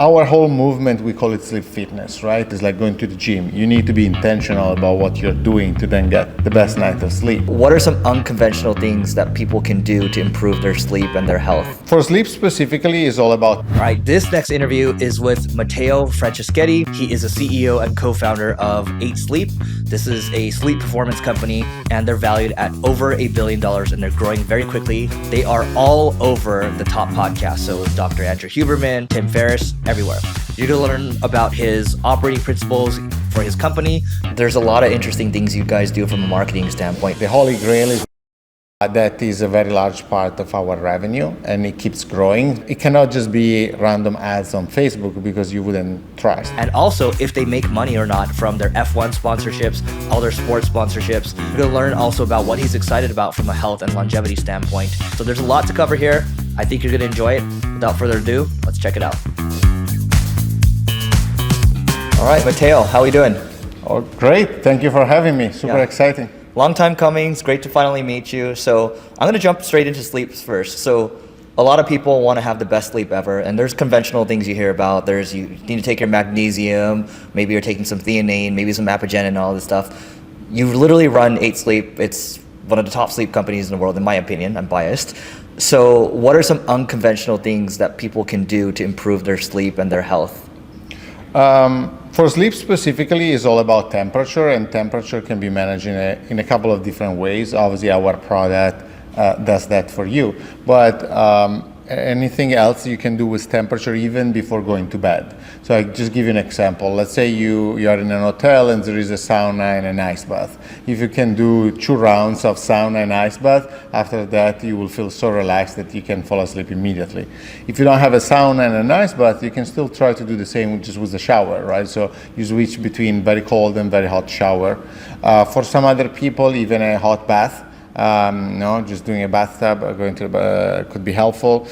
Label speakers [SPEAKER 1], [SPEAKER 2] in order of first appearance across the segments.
[SPEAKER 1] Our whole movement, we call it sleep fitness, right? It's like going to the gym. You need to be intentional about what you're doing to then get the best night of sleep.
[SPEAKER 2] What are some unconventional things that people can do to improve their sleep and their health?
[SPEAKER 1] For sleep specifically, is all about...
[SPEAKER 2] All right, this next interview is with Mateo Franceschetti. He is a CEO and co-founder of 8 Sleep. This is a sleep performance company, and they're valued at over $1 billion, and they're growing very quickly. They are all over the top podcasts. So Dr. Andrew Huberman, Tim Ferriss, everywhere. You're going to learn about his operating principles for his company. There's a lot of interesting things you guys do from a marketing standpoint.
[SPEAKER 1] The Holy Grail is that is a very large part of our revenue, and it keeps growing. It cannot just be random ads on Facebook because you wouldn't trust.
[SPEAKER 2] And also if they make money or not from their F1 sponsorships, all their sports sponsorships. You're going to learn also about what he's excited about from a health and longevity standpoint. So there's a lot to cover here. I think you're going to enjoy it. Without further ado, let's check it out. All right, Mateo, how are we doing?
[SPEAKER 1] Oh, great. Thank you for having me. Super exciting.
[SPEAKER 2] Long time coming. It's great to finally meet you. So I'm going to jump straight into sleep first. So a lot of people want to have the best sleep ever, and there's conventional things you hear about. There's you need to take your magnesium, maybe you're taking some theanine, maybe some apigenin and all this stuff. You literally run 8 Sleep. It's one of the top sleep companies in the world, in my opinion. I'm biased. So what are some unconventional things that people can do to improve their sleep and their health?
[SPEAKER 1] For sleep specifically, is all about temperature, and temperature can be managed in a couple of different ways. Obviously, our product does that for you, but anything else you can do with temperature even before going to bed. So I just give you an example. Let's say you are in an hotel and there is a sauna and an ice bath. If you can do 2 rounds of sauna and ice bath, after that you will feel so relaxed that you can fall asleep immediately. If you don't have a sauna and an ice bath, you can still try to do the same just with the shower, right? So you switch between very cold and very hot shower. For some other people, even a hot bath. Just doing a bathtub could be helpful.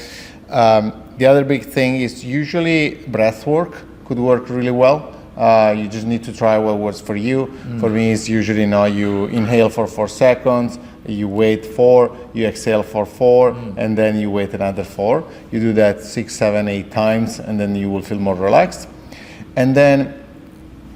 [SPEAKER 1] The other big thing is usually breath work could work really well. You just need to try what works for you. For me, it's usually you inhale for 4 seconds, you wait 4, you exhale for 4, and then you wait another 4. You do that 6, 7, 8 times, and then you will feel more relaxed. And then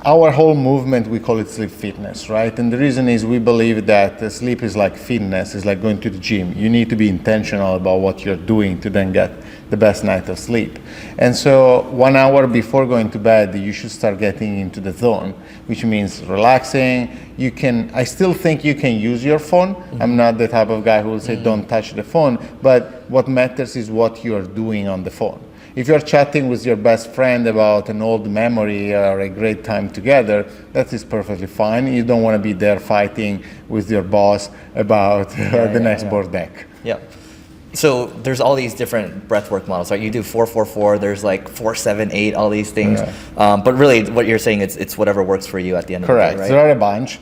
[SPEAKER 1] our whole movement, we call it sleep fitness, right? And the reason is we believe that sleep is like fitness, is like going to the gym. You need to be intentional about what you're doing to then get the best night of sleep. And so 1 hour before going to bed, you should start getting into the zone, which means relaxing. I still think you can use your phone. I'm not the type of guy who will say don't touch the phone, but what matters is what you're doing on the phone. If you're chatting with your best friend about an old memory or a great time together, that is perfectly fine. You don't want to be there fighting with your boss about the next board deck.
[SPEAKER 2] Yeah. So there's all these different breathwork models, right? You do 4-4-4. There's like 4-7-8. All these things. But really, what you're saying, it's whatever works for you at the end of the day, right?
[SPEAKER 1] Correct. There are a bunch.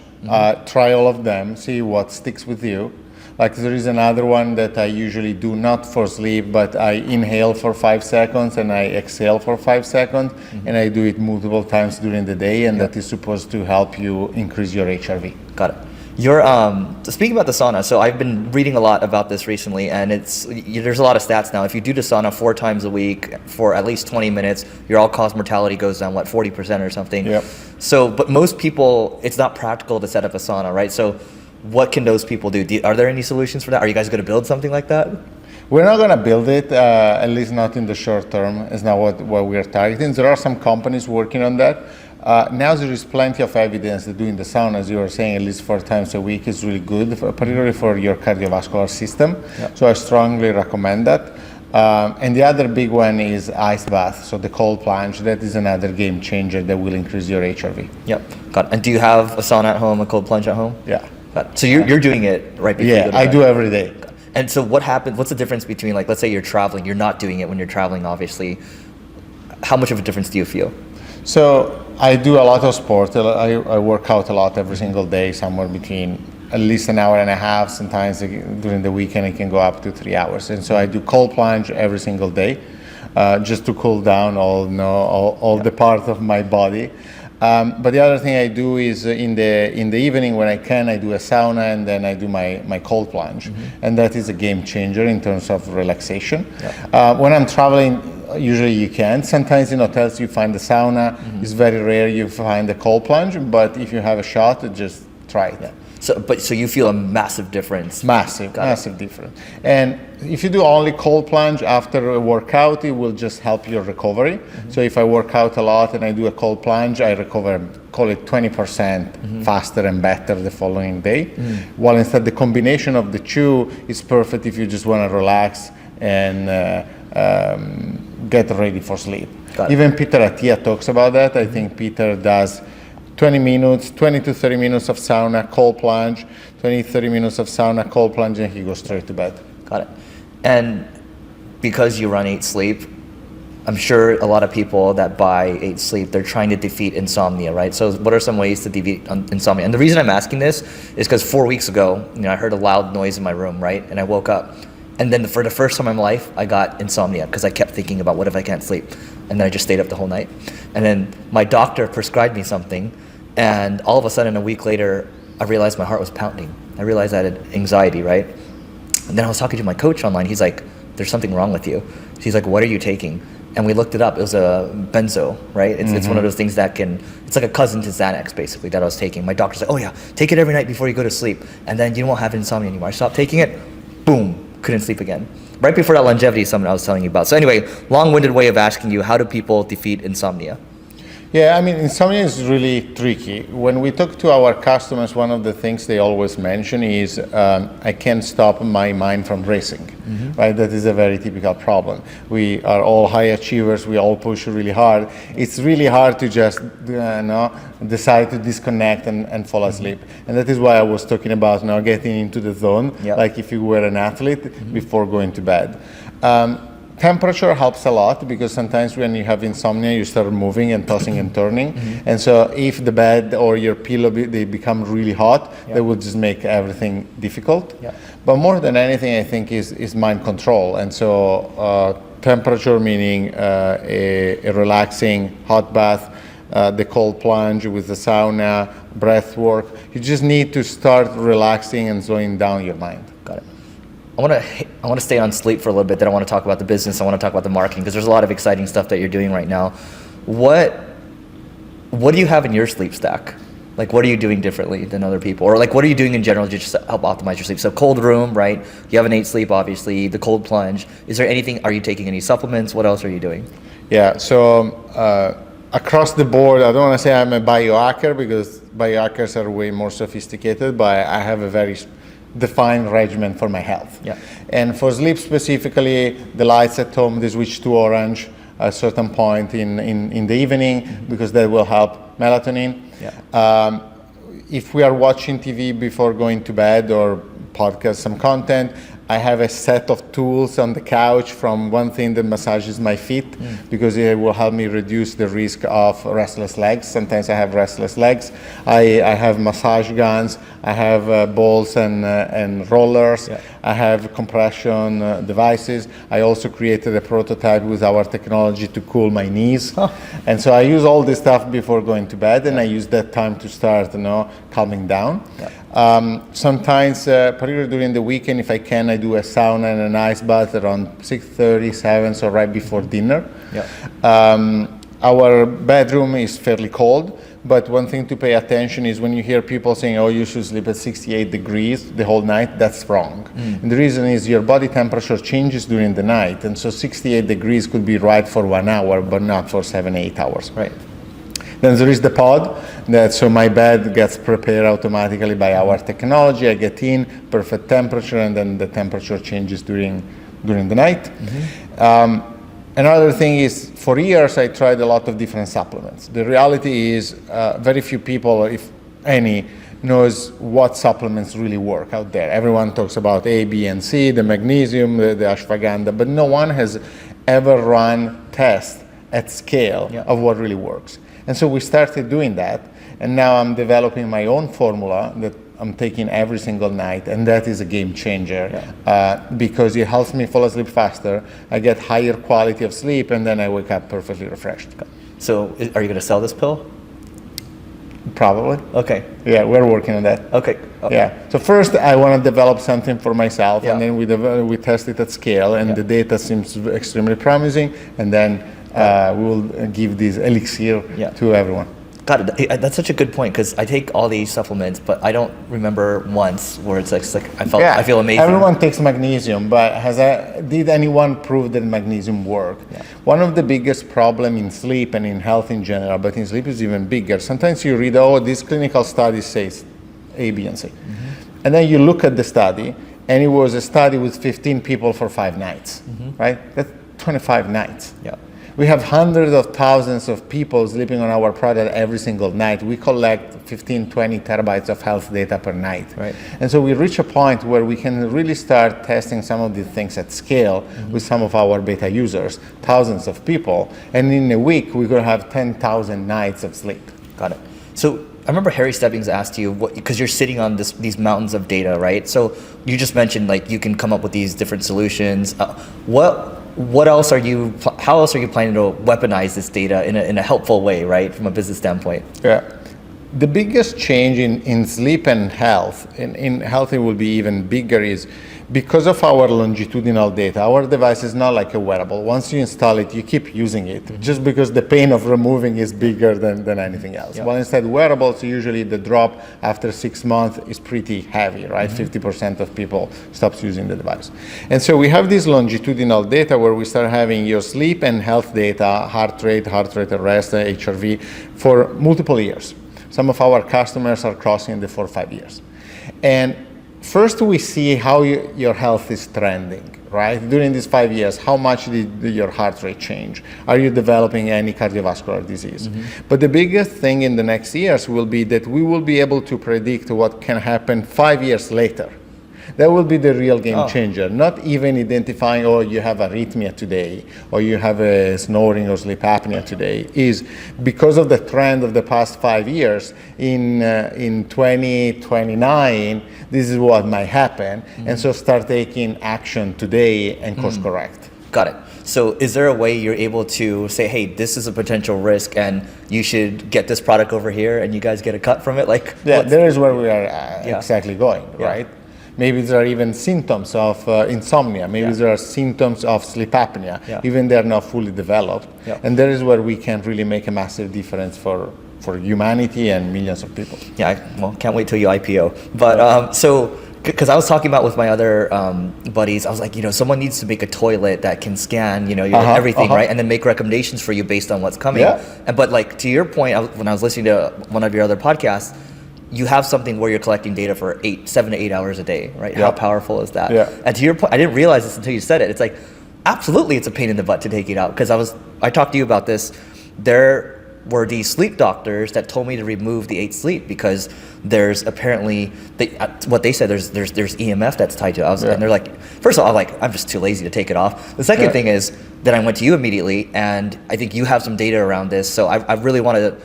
[SPEAKER 1] Try all of them. See what sticks with you. Like there is another one that I usually do not for sleep, but I inhale for 5 seconds and I exhale for 5 seconds, and I do it multiple times during the day, and that is supposed to help you increase your HRV.
[SPEAKER 2] Got it. You're speaking about the sauna. So I've been reading a lot about this recently, and there's a lot of stats now. If you do the sauna 4 times a week for at least 20 minutes, your all-cause mortality goes down 40% or something.
[SPEAKER 1] Yep.
[SPEAKER 2] So, but most people, it's not practical to set up a sauna, right? So, what can those people do? Are there any solutions for that? Are you guys going to build something like that?
[SPEAKER 1] We're not going to build it, at least not in the short term. It's not what we are targeting. There are some companies working on that. Now there is plenty of evidence that doing the sauna, as you were saying, at least 4 times a week is really good, particularly for your cardiovascular system. Yep. So I strongly recommend that. And the other big one is ice bath, so the cold plunge. That is another game changer that will increase your HRV.
[SPEAKER 2] Yep, got it. And do you have a sauna at home, a cold plunge at home?
[SPEAKER 1] Yeah.
[SPEAKER 2] So you're doing it right before you go to
[SPEAKER 1] bed? Yeah, I do every day.
[SPEAKER 2] And so what happens, what's the difference between, like, let's say you're traveling, you're not doing it when you're traveling, obviously. How much of a difference do you feel?
[SPEAKER 1] So I do a lot of sport. I work out a lot every single day, somewhere between at least an hour and a half. Sometimes during the weekend it can go up to 3 hours. And so I do cold plunge every single day, just to cool down all the parts of my body. But the other thing I do is in the evening when I can, I do a sauna, and then I do my cold plunge. And that is a game changer in terms of relaxation. When I'm traveling, usually you can. Sometimes in hotels you find the sauna. It's very rare you find the cold plunge, but if you have a shot, just try it.
[SPEAKER 2] Yeah. So you feel a massive difference.
[SPEAKER 1] Massive difference. And if you do only cold plunge after a workout, it will just help your recovery. So if I work out a lot and I do a cold plunge, I recover, call it 20% faster and better the following day. While instead the combination of the two is perfect if you just want to relax and get ready for sleep. Even Peter Attia talks about that. I think Peter does 20 to 30 minutes of sauna, cold plunge, 20, 30 minutes of sauna, cold plunge, and he goes straight to bed.
[SPEAKER 2] Got it. And because you run 8 Sleep, I'm sure a lot of people that buy 8 Sleep, they're trying to defeat insomnia, right? So what are some ways to defeat insomnia? And the reason I'm asking this is because 4 weeks ago, I heard a loud noise in my room, right? And I woke up. And then for the first time in my life, I got insomnia because I kept thinking about what if I can't sleep? And then I just stayed up the whole night. And then my doctor prescribed me something. And all of a sudden, a week later, I realized my heart was pounding. I realized I had anxiety, right? And then I was talking to my coach online. He's like, there's something wrong with you. He's like, what are you taking? And we looked it up. It was a benzo, right? It's one of those things that it's like a cousin to Xanax, basically, that I was taking. My doctor's like, oh yeah, take it every night before you go to sleep. And then you won't have insomnia anymore. I stopped taking it, boom, couldn't sleep again. Right before that longevity summit I was telling you about. So anyway, long-winded way of asking you, how do people defeat insomnia?
[SPEAKER 1] Yeah, I mean, insomnia is really tricky. When we talk to our customers, one of the things they always mention is, I can't stop my mind from racing, right? That is a very typical problem. We are all high achievers. We all push really hard. It's really hard to just decide to disconnect and fall asleep. And that is why I was talking about getting into the zone, like if you were an athlete before going to bed. Temperature helps a lot because sometimes when you have insomnia, you start moving and tossing and turning. And so if the bed or your pillow, they become really hot, they will just make everything difficult. But more than anything, I think is mind control. And so temperature meaning a relaxing hot bath, the cold plunge with the sauna, breath work. You just need to start relaxing and slowing down your mind.
[SPEAKER 2] Got it. I want to stay on sleep for a little bit. Then I want to talk about the business. I want to talk about the marketing because there's a lot of exciting stuff that you're doing right now. What do you have in your sleep stack? Like, what are you doing differently than other people? Or like, what are you doing in general to just help optimize your sleep? So cold room, right? You have an 8 Sleep, obviously, the cold plunge. Is there anything, are you taking any supplements? What else are you doing?
[SPEAKER 1] Yeah, so across the board, I don't want to say I'm a biohacker because biohackers are way more sophisticated, but I have a very defined regimen for my health. And for sleep specifically, the lights at home, they switch to orange at a certain point in the evening because that will help melatonin. If we are watching TV before going to bed or podcast some content, I have a set of tools on the couch from one thing that massages my feet because it will help me reduce the risk of restless legs. Sometimes I have restless legs. I have massage guns. I have balls and rollers. I have compression devices. I also created a prototype with our technology to cool my knees. And so I use all this stuff before going to bed, and I use that time to start, calming down. Sometimes, particularly during the weekend, if I can, I do a sauna and an ice bath around 6:30, 7, so right before dinner. Our bedroom is fairly cold, but one thing to pay attention is when you hear people saying, oh, you should sleep at 68 degrees the whole night, that's wrong. And the reason is your body temperature changes during the night, and so 68 degrees could be right for 1 hour, but not for 7, 8 hours.
[SPEAKER 2] Right.
[SPEAKER 1] Then there is the pod, so my bed gets prepared automatically by our technology. I get in, perfect temperature, and then the temperature changes during the night. Another thing is, for years I tried a lot of different supplements. The reality is very few people, if any, knows what supplements really work out there. Everyone talks about A, B, and C, the magnesium, the ashwagandha, but no one has ever run tests at scale of what really works. And so we started doing that, and now I'm developing my own formula that I'm taking every single night, and that is a game changer because it helps me fall asleep faster. I get higher quality of sleep, and then I wake up perfectly refreshed.
[SPEAKER 2] So are you going to sell this pill?
[SPEAKER 1] Probably.
[SPEAKER 2] Okay.
[SPEAKER 1] Yeah, we're working on that.
[SPEAKER 2] Okay. Oh.
[SPEAKER 1] Yeah. So first, I want to develop something for myself,
[SPEAKER 2] Yeah.
[SPEAKER 1] and then we test it at scale, and
[SPEAKER 2] Yeah.
[SPEAKER 1] the data seems extremely promising, and then we will give this elixir
[SPEAKER 2] Yeah.
[SPEAKER 1] to everyone.
[SPEAKER 2] Got it. That's such a good point because I take all these supplements, but I don't remember once where it's like I feel amazing.
[SPEAKER 1] Everyone takes magnesium, but did anyone prove that magnesium works?
[SPEAKER 2] Yeah.
[SPEAKER 1] One of the biggest problem in sleep and in health in general, but in sleep is even bigger. Sometimes you read, oh, this clinical study says A, B, and C. Mm-hmm. And then you look at the study, and it was a study with 15 people for 5 nights, right? That's 25 nights.
[SPEAKER 2] Yeah.
[SPEAKER 1] We have hundreds of thousands of people sleeping on our product every single night. We collect 15, 20 terabytes of health data per night.
[SPEAKER 2] Right.
[SPEAKER 1] And so we reach a point where we can really start testing some of these things at scale with some of our beta users, thousands of people. And in a week, we're going to have 10,000 nights of sleep.
[SPEAKER 2] Got it. So I remember Harry Stebbings asked you, because you're sitting on these mountains of data, right? So you just mentioned like you can come up with these different solutions. How else are you planning to weaponize this data in a helpful way, right, from a business standpoint?
[SPEAKER 1] Yeah. The biggest change in sleep and health, in health it will be even bigger, is because of our longitudinal data. Our device is not like a wearable. Once you install it, you keep using it, just because the pain of removing is bigger than anything else.
[SPEAKER 2] Yeah.
[SPEAKER 1] Well, instead, wearables, usually the drop after 6 months is pretty heavy, right? 50% of people stops using the device. And so we have this longitudinal data where we start having your sleep and health data, heart rate at rest, HRV, for multiple years. Some of our customers are crossing the 4 or 5 years. And first, we see how your health is trending, right? During these 5 years, how much did your heart rate change? Are you developing any cardiovascular disease? But the biggest thing in the next years will be that we will be able to predict what can happen 5 years later. That will be the real game changer. Not even identifying, oh, you have arrhythmia today, or you have a snoring or sleep apnea today, is because of the trend of the past 5 years, in 2029, this is what might happen. And so start taking action today and course correct.
[SPEAKER 2] Got it. So is there a way you're able to say, hey, this is a potential risk and you should get this product over here and you guys get a cut from it? Like,
[SPEAKER 1] Yeah, there is where we are exactly going,
[SPEAKER 2] Yeah.
[SPEAKER 1] right? Maybe there are even symptoms of insomnia. Maybe there are symptoms of sleep apnea, even they're not fully developed.
[SPEAKER 2] Yeah.
[SPEAKER 1] And there is where we can really make a massive difference for humanity and millions of people.
[SPEAKER 2] Yeah, well, can't wait till you IPO. But so, because I was talking about with my other buddies, I was like, someone needs to make a toilet that can scan, everything, right? And then make recommendations for you based on what's coming.
[SPEAKER 1] Yeah.
[SPEAKER 2] But like to your point, when I was listening to one of your other podcasts, you have something where you're collecting data for 7 to 8 hours a day, right? How powerful is that?
[SPEAKER 1] Yeah.
[SPEAKER 2] And to your point, I didn't realize this until you said it. It's like, absolutely, it's a pain in the butt to take it out. Because I talked to you about this. There were these sleep doctors that told me to remove the 8 sleep because there's apparently what they said there's EMF that's tied to it. And they're like, first of all, I'm just too lazy to take it off. The second thing is that I went to you immediately, and I think you have some data around this. So I really want to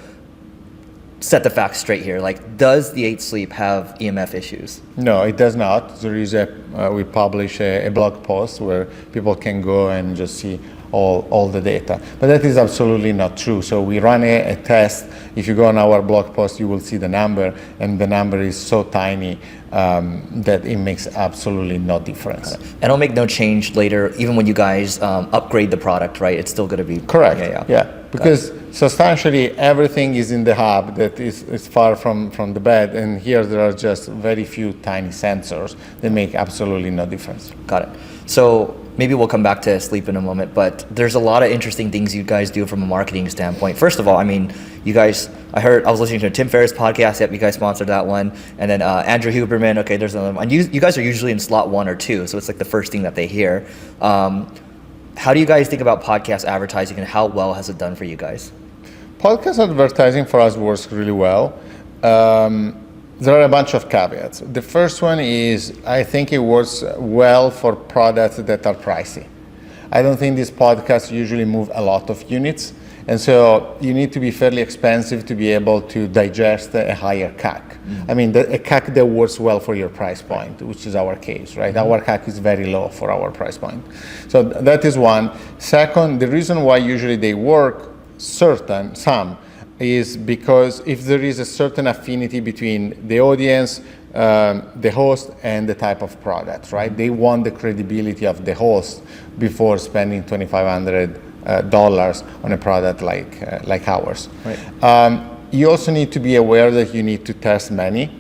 [SPEAKER 2] set the facts straight here. Like, does the 8 sleep have EMF issues?
[SPEAKER 1] No, it does not. There is we publish a blog post where people can go and just see all the data. But that is absolutely not true. So we run a test. If you go on our blog post, you will see the number, and the number is so tiny that it makes absolutely no difference.
[SPEAKER 2] And it'll make no change later, even when you guys upgrade the product, right? It's still going to be...
[SPEAKER 1] Correct. Yeah. Because substantially everything is in the hub that is far from the bed, and here there are just very few tiny sensors that make absolutely no difference.
[SPEAKER 2] Got it. So maybe we'll come back to sleep in a moment, but there's a lot of interesting things you guys do from a marketing standpoint. First of all, I mean, you guys, I was listening to a Tim Ferriss podcast. Yep, you guys sponsored that one. And then Andrew Huberman. Okay, there's another one. You guys are usually in slot 1 or 2, so it's like the first thing that they hear. How do you guys think about podcast advertising, and how well has it done for you guys?
[SPEAKER 1] Podcast advertising for us works really well. There are a bunch of caveats. The first one is I think it works well for products that are pricey. I don't think these podcasts usually move a lot of units, and so you need to be fairly expensive to be able to digest a higher CAC. I mean, a CAC that works well for your price point, which is our case, right? Our CAC is very low for our price point. So that is one. Second, the reason why usually they work, some is because if there is a certain affinity between the audience, the host, and the type of product, right? They want the credibility of the host before spending $2,500 on a product like ours.
[SPEAKER 2] Right.
[SPEAKER 1] You also need to be aware that you need to test many,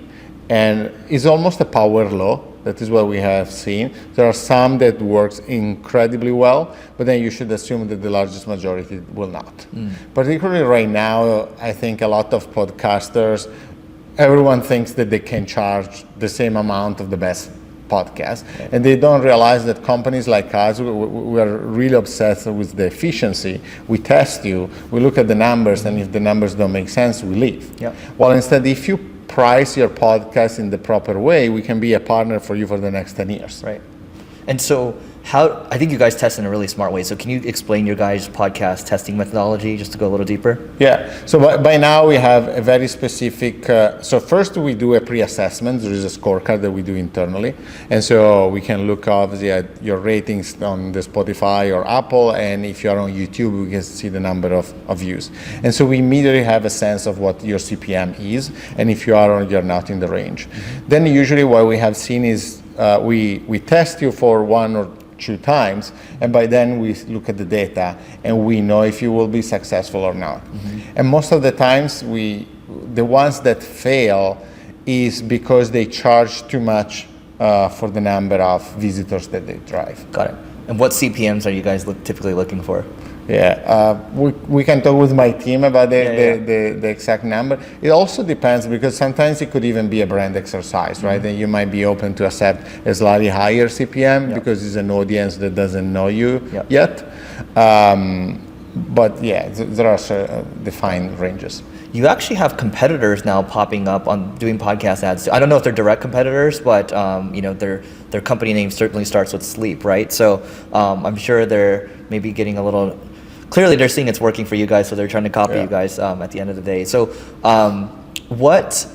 [SPEAKER 1] and it's almost a power law. That is what we have seen. There are some that works incredibly well, but then you should assume that the largest majority will not. Particularly right now, I think a lot of podcasters, everyone thinks that they can charge the same amount of the best podcast, and they don't realize that companies like us, we are really obsessed with the efficiency. We test you, we look at the numbers, and if the numbers don't make sense, we leave.
[SPEAKER 2] Yep.
[SPEAKER 1] Well, instead, if you price your podcast in the proper way, we can be a partner for you for the next 10 years.
[SPEAKER 2] Right. And so I think you guys test in a really smart way. So can you explain your guys' podcast testing methodology just to go a little deeper?
[SPEAKER 1] Yeah. So by now we have a very specific, so first we do a pre-assessment. There is a scorecard that we do internally. And so we can look obviously at your ratings on the Spotify or Apple. And if you're on YouTube, we can see the number of views. And so we immediately have a sense of what your CPM is. And if you are or you're not in the range. Then usually what we have seen is we test you for 1 or 2 times, and by then we look at the data and we know if you will be successful or not. And most of the times the ones that fail is because they charge too much for the number of visitors that they drive.
[SPEAKER 2] Got it. And what CPMs are you guys typically looking for?
[SPEAKER 1] Yeah, we can talk with my team about the exact number. It also depends, because sometimes it could even be a brand exercise, right? And you might be open to accept a slightly higher CPM because it's an audience that doesn't know you yet. But yeah, there are defined ranges.
[SPEAKER 2] You actually have competitors now popping up on doing podcast ads. I don't know if they're direct competitors, but their company name certainly starts with sleep, right? So I'm sure they're maybe getting a little. Clearly, they're seeing it's working for you guys, so they're trying to copy you guys at the end of the day. So, what?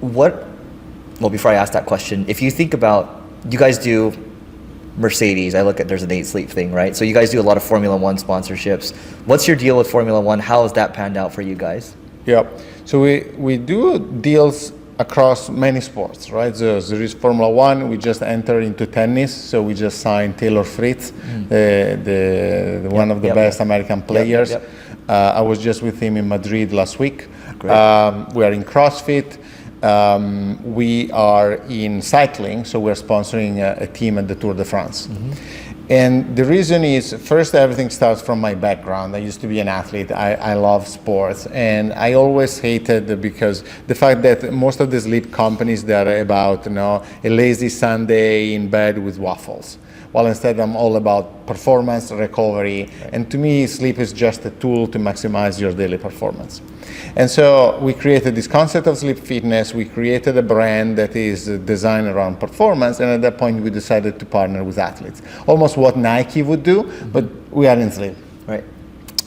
[SPEAKER 2] Well, before I ask that question, if you think about, you guys do Mercedes. I look at there's an 8 Sleep thing, right? So you guys do a lot of Formula One sponsorships. What's your deal with Formula One? How has that panned out for you guys?
[SPEAKER 1] Yeah, so we do deals across many sports, right? So there is Formula One. We just entered into tennis, so we just signed Taylor Fritz, the one of the best American players. I was just with him in Madrid last week. We are in CrossFit. We are in cycling, so we're sponsoring a team at the Tour de France. And the reason is, first, everything starts from my background. I used to be an athlete. I love sports. And I always hated because the fact that most of the sleep companies, they're about, a lazy Sunday in bed with waffles. While instead I'm all about performance, recovery. And to me, sleep is just a tool to maximize your daily performance. And so we created this concept of sleep fitness. We created a brand that is designed around performance. And at that point, we decided to partner with athletes. Almost what Nike would do, but we are in sleep.
[SPEAKER 2] Right.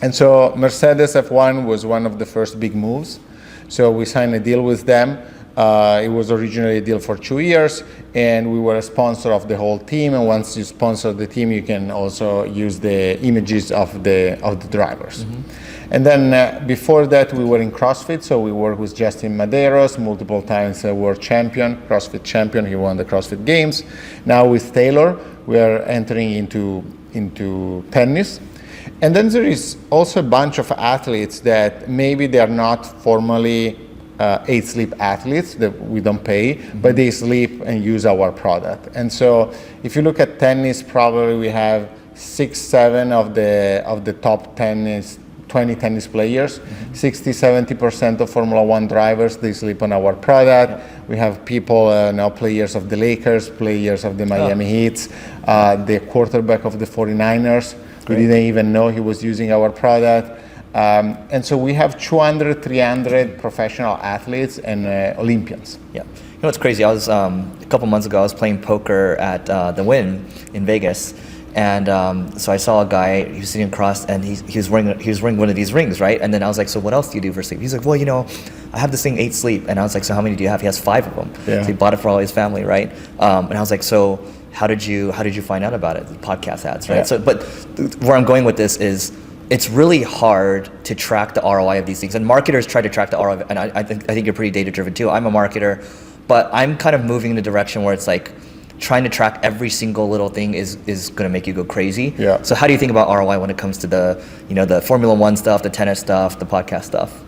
[SPEAKER 1] And so Mercedes F1 was one of the first big moves. So we signed a deal with them. It was originally a deal for 2 years, and we were a sponsor of the whole team. And once you sponsor the team, you can also use the images of the drivers. And then before that, we were in CrossFit, so we worked with Justin Medeiros, multiple times world champion, CrossFit champion. He won the CrossFit Games. Now with Taylor, we are entering into tennis. And then there is also a bunch of athletes that maybe they are not formally 8 Sleep athletes that we don't pay, but they sleep and use our product. And so if you look at tennis, probably we have 6-7 of the top 20 tennis players. 60-70% of Formula One drivers, they sleep on our product. We have people, now players of the Lakers, players of the Miami Heats, the quarterback of the 49ers. We didn't even know he was using our product. And so we have 200, 300 professional athletes and Olympians.
[SPEAKER 2] Yeah. You know what's crazy? I was, a couple months ago, I was playing poker at the Wynn in Vegas. And so I saw a guy, he was sitting across, and he was wearing one of these rings, right? And then I was like, so what else do you do for sleep? He's like, well, I have this thing, 8 Sleep. And I was like, so how many do you have? He has 5 of them.
[SPEAKER 1] Yeah.
[SPEAKER 2] So he bought it for all his family, right? And I was like, so how did you find out about it? The podcast ads, right?
[SPEAKER 1] Yeah.
[SPEAKER 2] So, but where I'm going with this is, it's really hard to track the ROI of these things. And marketers try to track the ROI, and I think you're pretty data driven too. I'm a marketer, but I'm kind of moving in the direction where it's like trying to track every single little thing is going to make you go crazy.
[SPEAKER 1] Yeah.
[SPEAKER 2] So how do you think about ROI when it comes to the Formula One stuff, the tennis stuff, the podcast stuff?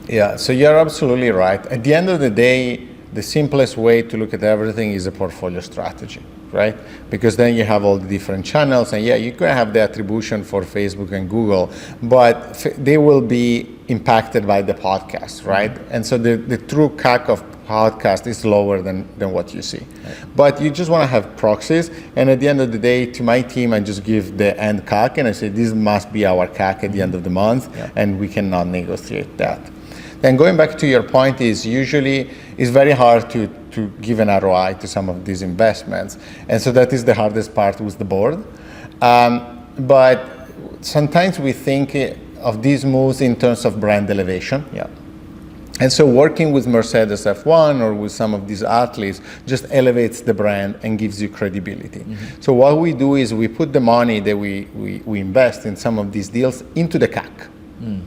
[SPEAKER 1] Yeah, so you're absolutely right. At the end of the day, the simplest way to look at everything is a portfolio strategy, right? Because then you have all the different channels, and yeah, you can have the attribution for Facebook and Google, but they will be impacted by the podcast, right? And so the true CAC of podcast is lower than what you see. Right. But you just want to have proxies, and at the end of the day, to my team, I just give the end CAC, and I say this must be our CAC at the end of the month, and we cannot negotiate that. Then going back to your point is usually it's very hard to give an ROI to some of these investments. And so that is the hardest part with the board. But sometimes we think of these moves in terms of brand elevation.
[SPEAKER 2] Yeah.
[SPEAKER 1] And so working with Mercedes F1 or with some of these athletes just elevates the brand and gives you credibility. Mm-hmm. So what we do is we put the money that we invest in some of these deals into the CAC. Mm.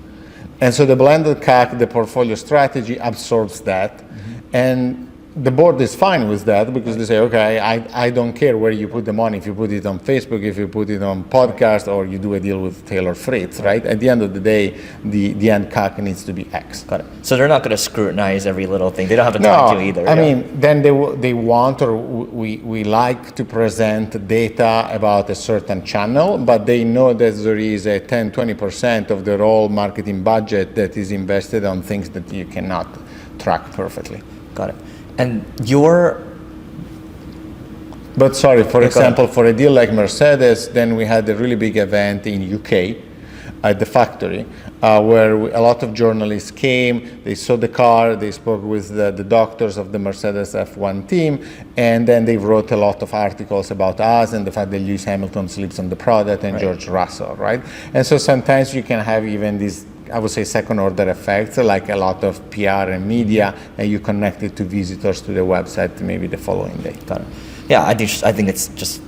[SPEAKER 1] And so the blended CAC, the portfolio strategy absorbs that. Mm-hmm. And the board is fine with that because they say, okay, I don't care where you put the money. If you put it on Facebook, if you put it on podcast, or you do a deal with Taylor Fritz, right? At the end of the day, the end CAC needs to be X.
[SPEAKER 2] Got it. So they're not going to scrutinize every little thing. They don't have the time to either.
[SPEAKER 1] I mean, then they want, or we like to present data about a certain channel, but they know that there is a 10-20% of their whole marketing budget that is invested on things that you cannot track perfectly.
[SPEAKER 2] Got it. And
[SPEAKER 1] But sorry, for example, for a deal like Mercedes, then we had a really big event in UK at the factory where a lot of journalists came, they saw the car, they spoke with the doctors of the Mercedes F1 team, and then they wrote a lot of articles about us and the fact that Lewis Hamilton sleeps on the product and George Russell, right? And so sometimes you can have even these, I would say, second order effects, like a lot of PR and media, and you connect it to visitors to the website maybe the following day.
[SPEAKER 2] Got it. Yeah, I think it's just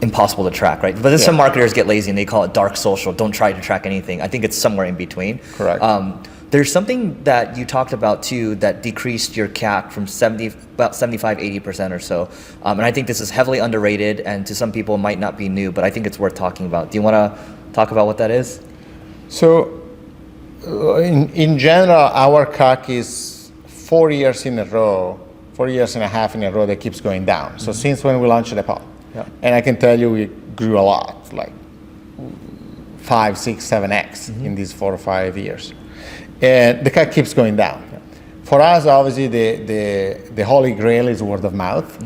[SPEAKER 2] impossible to track, right? But then some marketers get lazy and they call it dark social. Don't try to track anything. I think it's somewhere in between.
[SPEAKER 1] Correct.
[SPEAKER 2] There's something that you talked about too that decreased your CAC from about 75-80% or so. And I think this is heavily underrated, and to some people it might not be new, but I think it's worth talking about. Do you want to talk about what that is?
[SPEAKER 1] So, in general, our CAC is 4 years in a row, 4 years and a half in a row that keeps going down. So since when we launched the pod, and I can tell you we grew a lot, like 5, 6, 7x in these 4 or 5 years, and the CAC keeps going down. For us, obviously, the holy grail is word of mouth.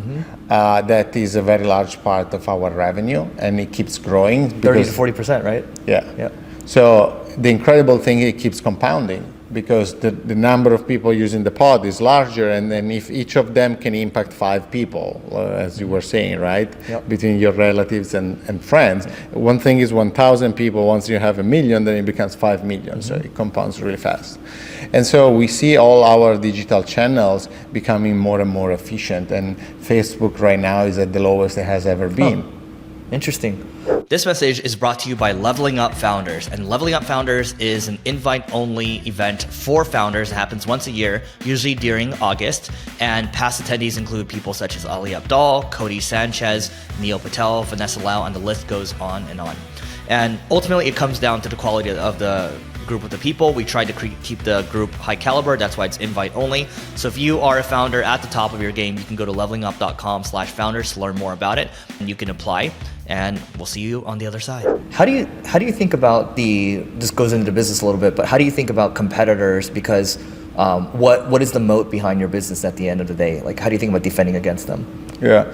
[SPEAKER 1] That is a very large part of our revenue, and it keeps growing.
[SPEAKER 2] 30 to 40%, right?
[SPEAKER 1] Yeah. So the incredible thing, it keeps compounding because the number of people using the pod is larger, and then if each of them can impact 5 people, as you were saying, right, between your relatives and friends. One thing is 1,000 people. Once you have 1 million, then it becomes 5 million. So it compounds really fast. And so we see all our digital channels becoming more and more efficient, and Facebook right now is at the lowest it has ever been.
[SPEAKER 2] Interesting. This message is brought to you by Leveling Up Founders. And Leveling Up Founders is an invite-only event for founders. It happens once a year, usually during August. And past attendees include people such as Ali Abdaal, Cody Sanchez, Neil Patel, Vanessa Lau, and the list goes on and on. And ultimately, it comes down to the quality of the group of the people. We try to keep the group high caliber. That's why it's invite only. So if you are a founder at the top of your game, you can go to levelingup.com/founders to learn more about it, and you can apply. And we'll see you on the other side. How do you think about this goes into the business a little bit, but how do you think about competitors? Because what is the moat behind your business at the end of the day? Like, how do you think about defending against them?
[SPEAKER 1] Yeah.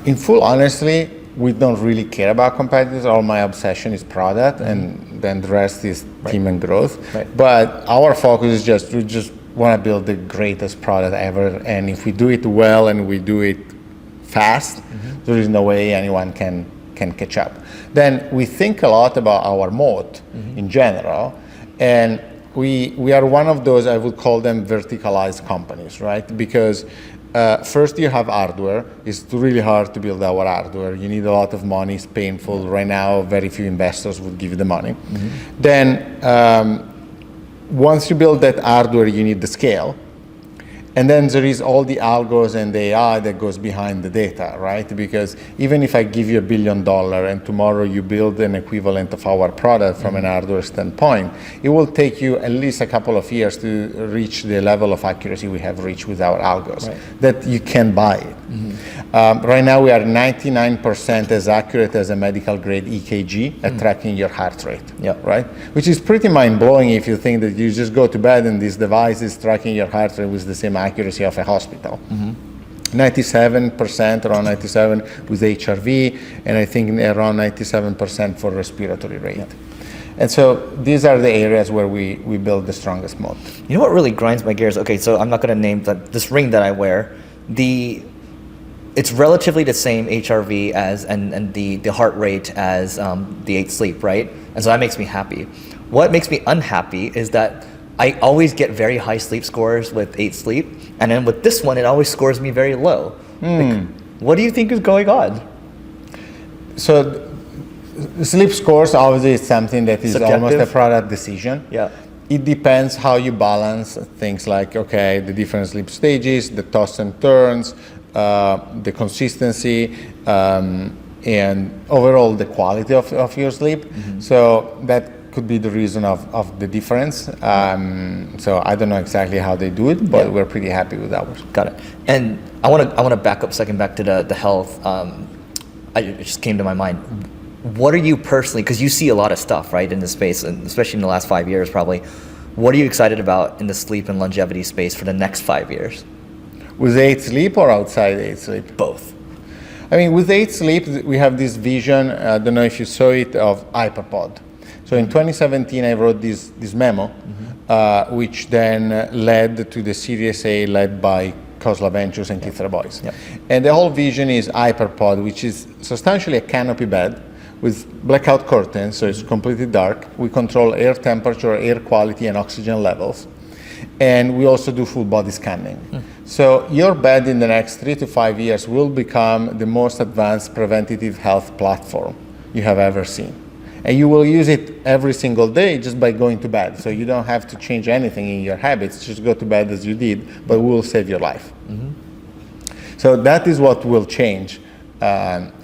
[SPEAKER 1] In full honesty, we don't really care about competitors. All my obsession is product, and then the rest is team and growth. Right. But our focus is we just want to build the greatest product ever. And if we do it well and we do it fast, there is no way anyone can catch up. Then we think a lot about our moat in general, and we are one of those, I would call them verticalized companies, right? Because First, you have hardware. It's really hard to build our hardware. You need a lot of money. It's painful. Right now, very few investors would give you the money. Then, once you build that hardware, you need the scale. And then there is all the algos and the AI that goes behind the data, right? Because even if I give you $1 billion and tomorrow you build an equivalent of our product from an hardware standpoint, it will take you at least a couple of years to reach the level of accuracy we have reached with our algos, that you can buy it. Right now we are 99% as accurate as a medical grade EKG at tracking your heart rate, right? Which is pretty mind-blowing if you think that you just go to bed and this device is tracking your heart rate with the same accuracy of a hospital. 97%, around 97 with HRV, and I think around 97% for respiratory rate. And so these are the areas where we build the strongest moat.
[SPEAKER 2] You know what really grinds my gears? Okay, so I'm not going to name this ring that I wear. It's relatively the same HRV as and the heart rate as the 8 Sleep, right? And so that makes me happy. What makes me unhappy is that I always get very high sleep scores with 8 Sleep, and then with this one, it always scores me very low. Like, what do you think is going on?
[SPEAKER 1] So sleep scores obviously is something that is
[SPEAKER 2] Subjective.
[SPEAKER 1] almost a product decision.
[SPEAKER 2] Yeah.
[SPEAKER 1] It depends how you balance things like, okay, the different sleep stages, the toss and turns, the consistency, and overall the quality of your sleep. So that could be the reason of the difference. So I don't know exactly how they do it, but we're pretty happy with ours.
[SPEAKER 2] Got it. And I want to back up a second back to the health. It just came to my mind. What are you personally, because you see a lot of stuff, right, in this space, and especially in the last 5 years probably, what are you excited about in the sleep and longevity space for the next 5 years?
[SPEAKER 1] With 8 Sleep or outside 8 Sleep?
[SPEAKER 2] Both.
[SPEAKER 1] I mean, with 8 Sleep, we have this vision, I don't know if you saw it, of Hyperpod. So in 2017, I wrote this memo, which then led to the Series A led by Khosla Ventures and Keith Rabois. And the whole vision is Hyperpod, which is substantially a canopy bed with blackout curtains, so it's completely dark. We control air temperature, air quality, and oxygen levels. And we also do full body scanning. So your bed in the next 3 to 5 years will become the most advanced preventative health platform you have ever seen. And you will use it every single day just by going to bed. So you don't have to change anything in your habits, just go to bed as you did, but we will save your life. So that is what will change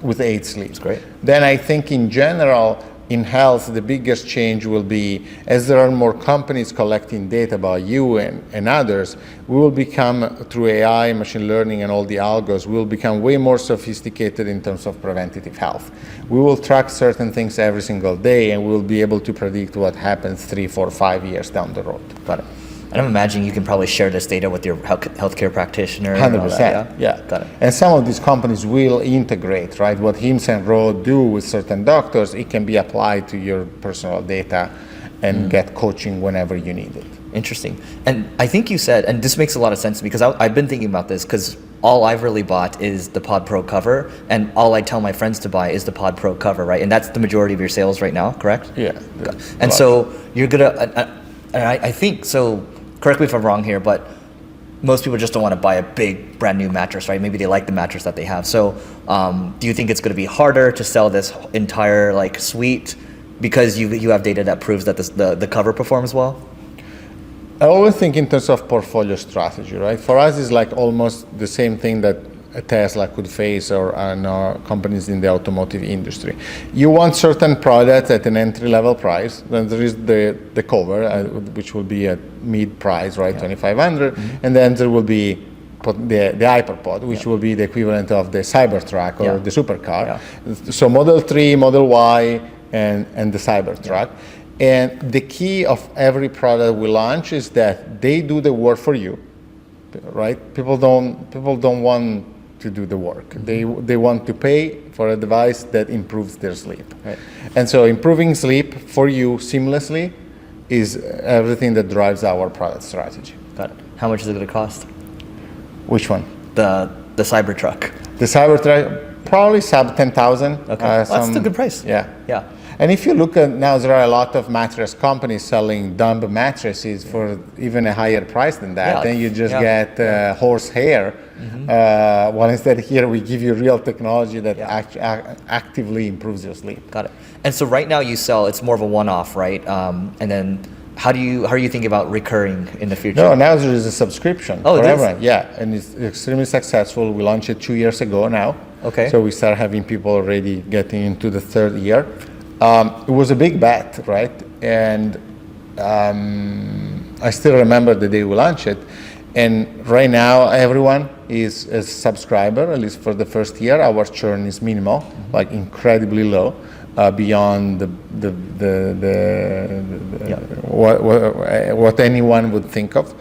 [SPEAKER 1] with 8 Sleep.
[SPEAKER 2] That's great.
[SPEAKER 1] Then I think in general, in health, the biggest change will be, as there are more companies collecting data about you and others, we will become, through AI, machine learning, and all the algos, we will become way more sophisticated in terms of preventative health. We will track certain things every single day, and we will be able to predict what happens 3, 4, 5 years down the road.
[SPEAKER 2] Got it. And I'm imagining you can probably share this data with your healthcare practitioner.
[SPEAKER 1] 100%, yeah.
[SPEAKER 2] Got it.
[SPEAKER 1] And some of these companies will integrate, right? What Hims and Rowe do with certain doctors, it can be applied to your personal data and get coaching whenever you need it.
[SPEAKER 2] Interesting. And I think you said, and this makes a lot of sense because I've been thinking about this because all I've really bought is the Pod Pro cover, and all I tell my friends to buy is the Pod Pro cover, right? And that's the majority of your sales right now, correct?
[SPEAKER 1] Yeah.
[SPEAKER 2] And so you're gonna, and I think, so correct me if I'm wrong here, but most people just don't want to buy a big brand new mattress, right? Maybe they like the mattress that they have. So do you think it's going to be harder to sell this entire like suite because you have data that proves that the cover performs well?
[SPEAKER 1] I always think in terms of portfolio strategy, right? For us, it's like almost the same thing that a Tesla could face or companies in the automotive industry. You want certain products at an entry-level price. Then there is the cover, which will be at mid-price, right, $2,500, and then there will be the Hyperpod, which will be the equivalent of the Cybertruck or the supercar. So Model 3, Model Y, and the Cybertruck. And the key of every product we launch is that they do the work for you, right? People don't want to do the work. They want to pay for a device that improves their sleep. Right. And so improving sleep for you seamlessly is everything that drives our product strategy.
[SPEAKER 2] Got it. How much is it going to cost?
[SPEAKER 1] Which one?
[SPEAKER 2] The Cybertruck.
[SPEAKER 1] The Cybertruck, probably sub 10,000.
[SPEAKER 2] Okay, that's a good price.
[SPEAKER 1] Yeah.
[SPEAKER 2] Yeah.
[SPEAKER 1] And if you look at now, there are a lot of mattress companies selling dumb mattresses for even a higher price than that.
[SPEAKER 2] Yeah,
[SPEAKER 1] Then you just
[SPEAKER 2] yeah.
[SPEAKER 1] get horse hair. While instead here we give you real technology that actively improves your sleep.
[SPEAKER 2] Got it. And so right now you sell, it's more of a one-off, right? And then how are you thinking about recurring in the future?
[SPEAKER 1] No, now there is a subscription
[SPEAKER 2] Oh,
[SPEAKER 1] for
[SPEAKER 2] it is?
[SPEAKER 1] everyone. Yeah, and it's extremely successful. We launched it 2 years ago now.
[SPEAKER 2] Okay.
[SPEAKER 1] So we start having people already getting into the third year. It was a big bet, right? And I still remember the day we launched it. And right now, everyone is a subscriber, at least for the first year. Our churn is minimal, like incredibly low, beyond what anyone would think of.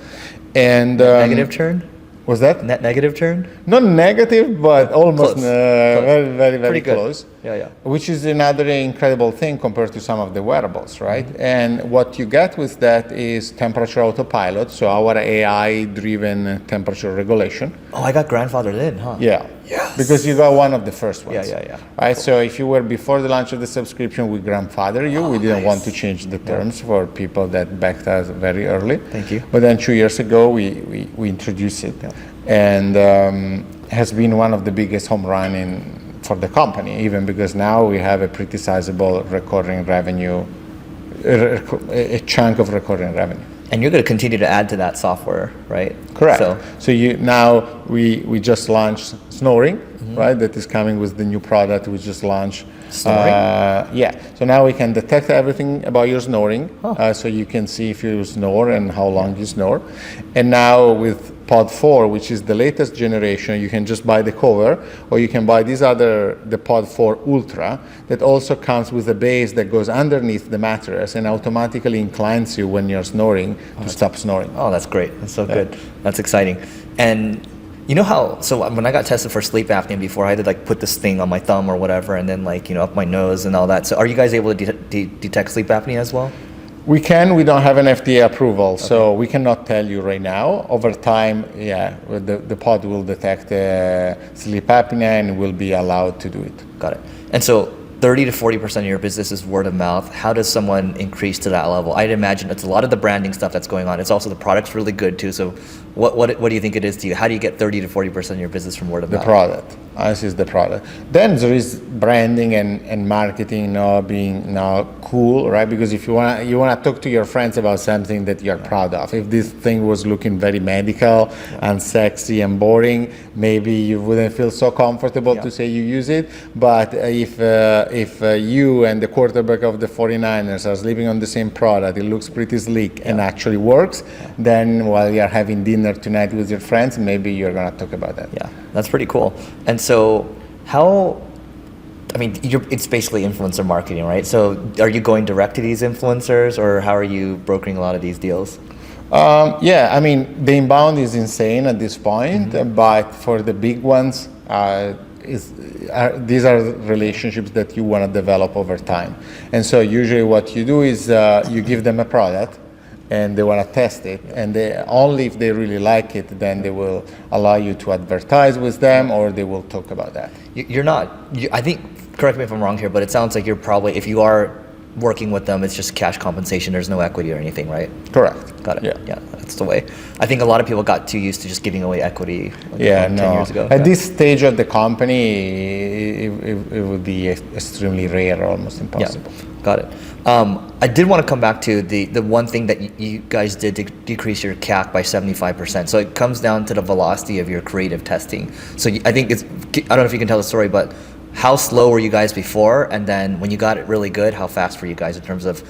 [SPEAKER 1] And
[SPEAKER 2] Negative churn?
[SPEAKER 1] was that
[SPEAKER 2] Net negative churn?
[SPEAKER 1] not negative, but almost
[SPEAKER 2] Close.
[SPEAKER 1] very
[SPEAKER 2] Pretty good.
[SPEAKER 1] close.
[SPEAKER 2] Yeah.
[SPEAKER 1] Which is another incredible thing compared to some of the wearables, right? And what you get with that is temperature autopilot, so our AI-driven temperature regulation.
[SPEAKER 2] Oh, I got grandfathered in, huh?
[SPEAKER 1] Yeah.
[SPEAKER 2] Yes.
[SPEAKER 1] Because you got one of the first ones.
[SPEAKER 2] Yeah.
[SPEAKER 1] Right. So if you were before the launch of the subscription, we grandfather you. We didn't want to change the terms for people that backed us very early.
[SPEAKER 2] Thank you.
[SPEAKER 1] But then 2 years ago, we introduced it, and has been one of the biggest home run for the company, even because now we have a pretty sizable recurring revenue, a chunk of recurring revenue.
[SPEAKER 2] And you're going to continue to add to that software, right?
[SPEAKER 1] Correct.
[SPEAKER 2] So
[SPEAKER 1] Now we just launched snoring, right? That is coming with the new product we just launched.
[SPEAKER 2] Snoring?
[SPEAKER 1] Yeah. So now we can detect everything about your snoring, so you can see if you snore and how long you snore. And now with Pod 4, which is the latest generation, you can just buy the cover, or you can buy the Pod 4 Ultra, that also comes with a base that goes underneath the mattress and automatically inclines you when you're snoring to stop snoring.
[SPEAKER 2] Oh, that's great. That's so good. That's exciting. And you know how, so when I got tested for sleep apnea before, I had to like put this thing on my thumb or whatever, and then like, up my nose and all that. So are you guys able to detect sleep apnea as well?
[SPEAKER 1] We don't have an FDA approval, so we cannot tell you right now. Over time, the pod will detect sleep apnea and will be allowed to do it.
[SPEAKER 2] Got it. And so 30 to 40% of your business is word of mouth. How does someone increase to that level? I'd imagine it's a lot of the branding stuff that's going on. It's also the product's really good too. So what do you think it is to you? How do you get 30 to 40% of your business from word of mouth?
[SPEAKER 1] The product. Honestly, is the product. Then there is branding and marketing being cool, right? Because if you wanna talk to your friends about something that you're proud of. If this thing was looking very medical and sexy and boring, maybe you wouldn't feel so comfortable to say you use it. But if you and the quarterback of the 49ers are sleeping on the same product, it looks pretty sleek and actually works, then while you're having dinner tonight with your friends, maybe you're gonna talk about that.
[SPEAKER 2] Yeah, that's pretty cool. And so it's basically influencer marketing, right? So are you going direct to these influencers, or how are you brokering a lot of these deals?
[SPEAKER 1] The inbound is insane at this point, but for the big ones, these are relationships that you want to develop over time. And so usually what you do is you give them a product and they want to test it, and only if they really like it, then they will allow you to advertise with them, or they will talk about that.
[SPEAKER 2] I think, correct me if I'm wrong here, but it sounds like you're probably, if you are working with them, it's just cash compensation. There's no equity or anything, right?
[SPEAKER 1] Correct.
[SPEAKER 2] Got it. Yeah, that's the way. I think a lot of people got too used to just giving away equity 10 years ago.
[SPEAKER 1] At this stage of the company, it would be extremely rare, almost impossible.
[SPEAKER 2] Yeah, got it. I did want to come back to the one thing that you guys did to decrease your CAC by 75%. So it comes down to the velocity of your creative testing. So I think I don't know if you can tell the story, but how slow were you guys before? And then when you got it really good, how fast were you guys in terms of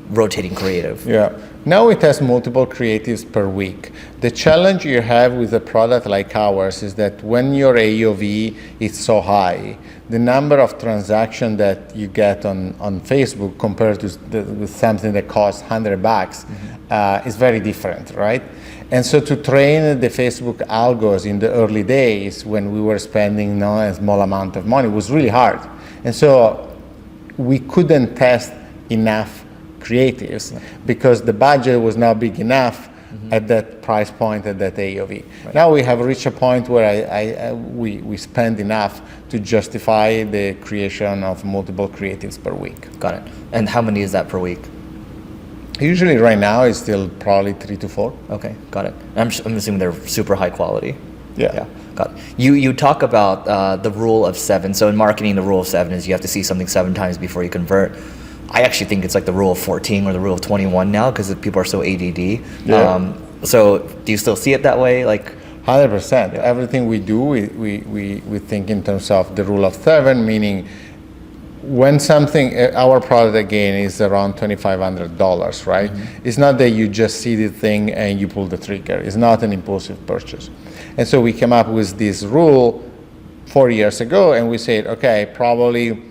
[SPEAKER 2] rotating creative?
[SPEAKER 1] Yeah. Now it has multiple creatives per week. The challenge you have with a product like ours is that when your AOV is so high, the number of transactions that you get on Facebook compared to with something that costs $100 is very different, right? And so to train the Facebook algos in the early days when we were spending a small amount of money was really hard. And so we couldn't test enough creatives because the budget was not big enough at that price point, at that AOV. Now we have reached a point where we spend enough to justify the creation of multiple creatives per week.
[SPEAKER 2] Got it. And how many is that per week?
[SPEAKER 1] Usually right now it's still probably 3 to 4.
[SPEAKER 2] Okay, got it. I'm assuming they're super high quality.
[SPEAKER 1] Yeah.
[SPEAKER 2] Got it. You talk about the rule of 7. So in marketing, the rule of 7 is you have to see something 7 times before you convert. I actually think it's like the rule of 14 or the rule of 21 now because people are so ADD.
[SPEAKER 1] Yeah.
[SPEAKER 2] So do you still see it that way? Like
[SPEAKER 1] 100%. Everything we do, we think in terms of the rule of 7, meaning when something, our product again is around $2,500, right? It's not that you just see the thing and you pull the trigger. It's not an impulsive purchase. And so we came up with this rule 4 years ago, and we said, okay, probably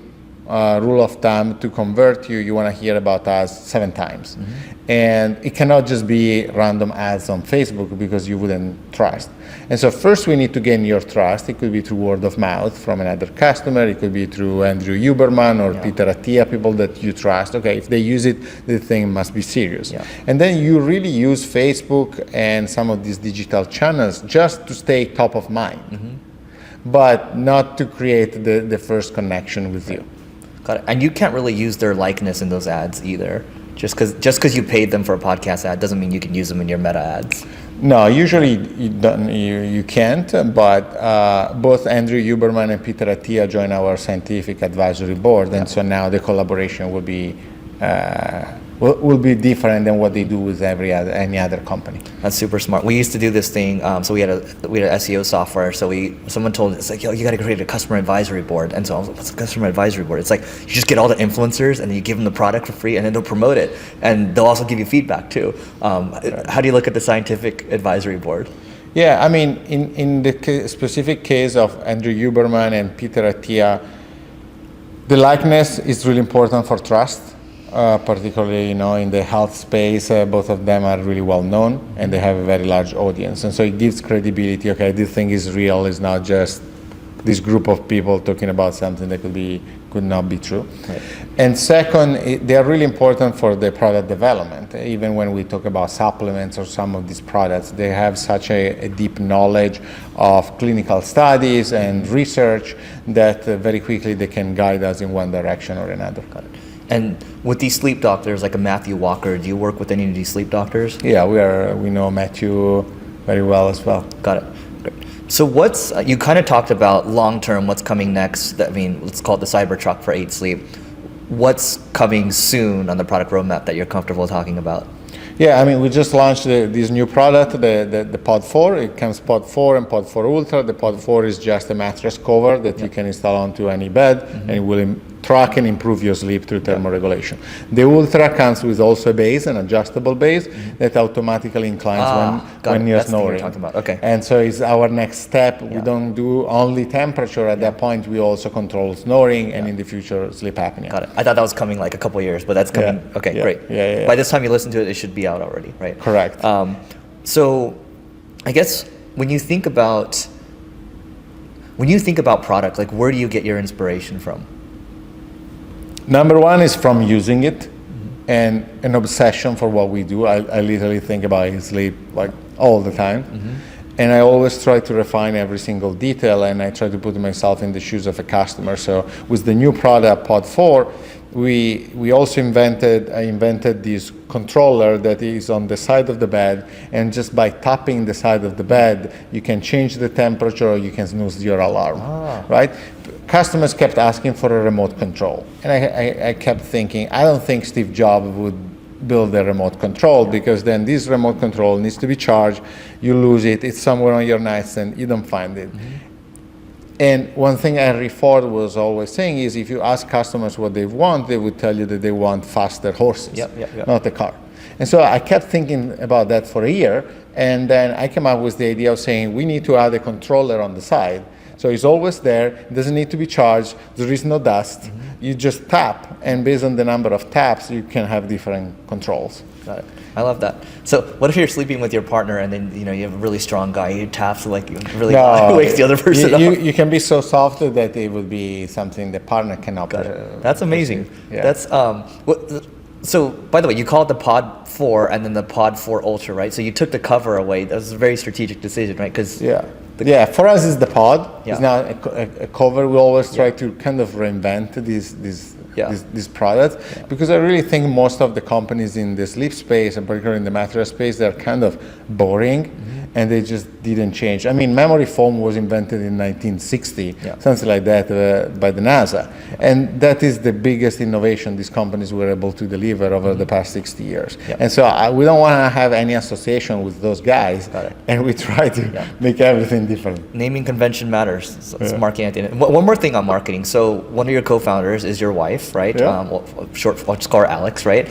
[SPEAKER 1] rule of thumb to convert you, you want to hear about us 7 times. And it cannot just be random ads on Facebook because you wouldn't trust. And so first we need to gain your trust. It could be through word of mouth from another customer. It could be through Andrew Huberman or Peter Attia, people that you trust. Okay, if they use it, the thing must be serious. And then you really use Facebook and some of these digital channels just to stay top of mind, but not to create the first connection with you.
[SPEAKER 2] Got it. And you can't really use their likeness in those ads either. Just because you paid them for a podcast ad doesn't mean you can use them in your meta ads.
[SPEAKER 1] No, usually you can't, but both Andrew Huberman and Peter Attia join our scientific advisory board, and so now the collaboration will be different than what they do with any other company.
[SPEAKER 2] That's super smart. We used to do this thing. So we had an SEO software. So someone told us like, yo, you got to create a customer advisory board. And so I was like, what's a customer advisory board? It's like you just get all the influencers and then you give them the product for free, and then they'll promote it, and they'll also give you feedback too. How do you look at the scientific advisory board?
[SPEAKER 1] Yeah, I mean, in the specific case of Andrew Huberman and Peter Attia, the likeness is really important for trust. Particularly, in the health space, both of them are really well known and they have a very large audience, and so it gives credibility. Okay, this thing is real. It's not just this group of people talking about something that could not be true. Right. And second, they are really important for the product development. Even when we talk about supplements or some of these products, they have such a deep knowledge of clinical studies and research that very quickly they can guide us in one direction or another.
[SPEAKER 2] Got it. And with these sleep doctors, like a Matthew Walker, do you work with any of these sleep doctors?
[SPEAKER 1] Yeah, we know Matthew very well as well.
[SPEAKER 2] Got it. Great. So you kind of talked about long-term, what's coming next. Let's call it the Cybertruck for 8 Sleep. What's coming soon on the product roadmap that you're comfortable talking about?
[SPEAKER 1] Yeah, I mean, we just launched this new product, the Pod 4. It comes Pod 4 and Pod 4 Ultra. The Pod 4 is just a mattress cover that you can install onto any bed, and it will track and improve your sleep through thermoregulation. The Ultra comes with also a base, an adjustable base, that automatically inclines when you're snoring.
[SPEAKER 2] That's the thing you're talking about. Okay.
[SPEAKER 1] And so it's our next step. We don't do only temperature. At that point, we also control snoring and in the future, sleep apnea.
[SPEAKER 2] Got it. I thought that was coming like a couple years, but that's coming.
[SPEAKER 1] Yeah.
[SPEAKER 2] Okay,
[SPEAKER 1] Yeah.
[SPEAKER 2] great.
[SPEAKER 1] Yeah.
[SPEAKER 2] By this time you listen to it, it should be out already, right?
[SPEAKER 1] Correct.
[SPEAKER 2] So I guess when you think about product, like where do you get your inspiration from?
[SPEAKER 1] Number one is from using it and an obsession for what we do. I literally think about sleep like all the time. And I always try to refine every single detail, and I try to put myself in the shoes of a customer. So with the new product, Pod 4, we also I invented this controller that is on the side of the bed, and just by tapping the side of the bed, you can change the temperature or you can snooze your alarm, right? Customers kept asking for a remote control. And I kept thinking, I don't think Steve Jobs would build a remote control, because then this remote control needs to be charged, you lose it, it's somewhere on your nightstand, you don't find it. And one thing Henry Ford was always saying is, if you ask customers what they want, they would tell you that they want faster horses, not a car. And so I kept thinking about that for a year, and then I came up with the idea of saying, we need to add a controller on the side. So it's always there, it doesn't need to be charged, there is no dust. You just tap, and based on the number of taps, you can have different controls.
[SPEAKER 2] Got it. I love that. So what if you're sleeping with your partner and then you have a really strong guy who taps like really wakes the other person up?
[SPEAKER 1] You can be so soft that it would be something the partner cannot do.
[SPEAKER 2] That's amazing.
[SPEAKER 1] Yeah.
[SPEAKER 2] That's So, by the way, you called the Pod 4 and then the Pod 4 Ultra, right? So you took the cover away. That was a very strategic decision, right? Because
[SPEAKER 1] yeah, for us it's the pod.
[SPEAKER 2] Yeah.
[SPEAKER 1] It's not a cover. We always try to kind of reinvent these products because I really think most of the companies in the sleep space, and particularly in the mattress space, they're kind of boring. And they just didn't change. I mean, memory foam was invented in 1960, something like that, by the NASA. And that is the biggest innovation these companies were able to deliver over the past 60 years. And so we don't want to have any association with those guys, and we try to make everything different.
[SPEAKER 2] Naming convention matters. So it's marketing at the end. One more thing on marketing. So one of your co-founders is your wife, right? We'll just call her Alex, right?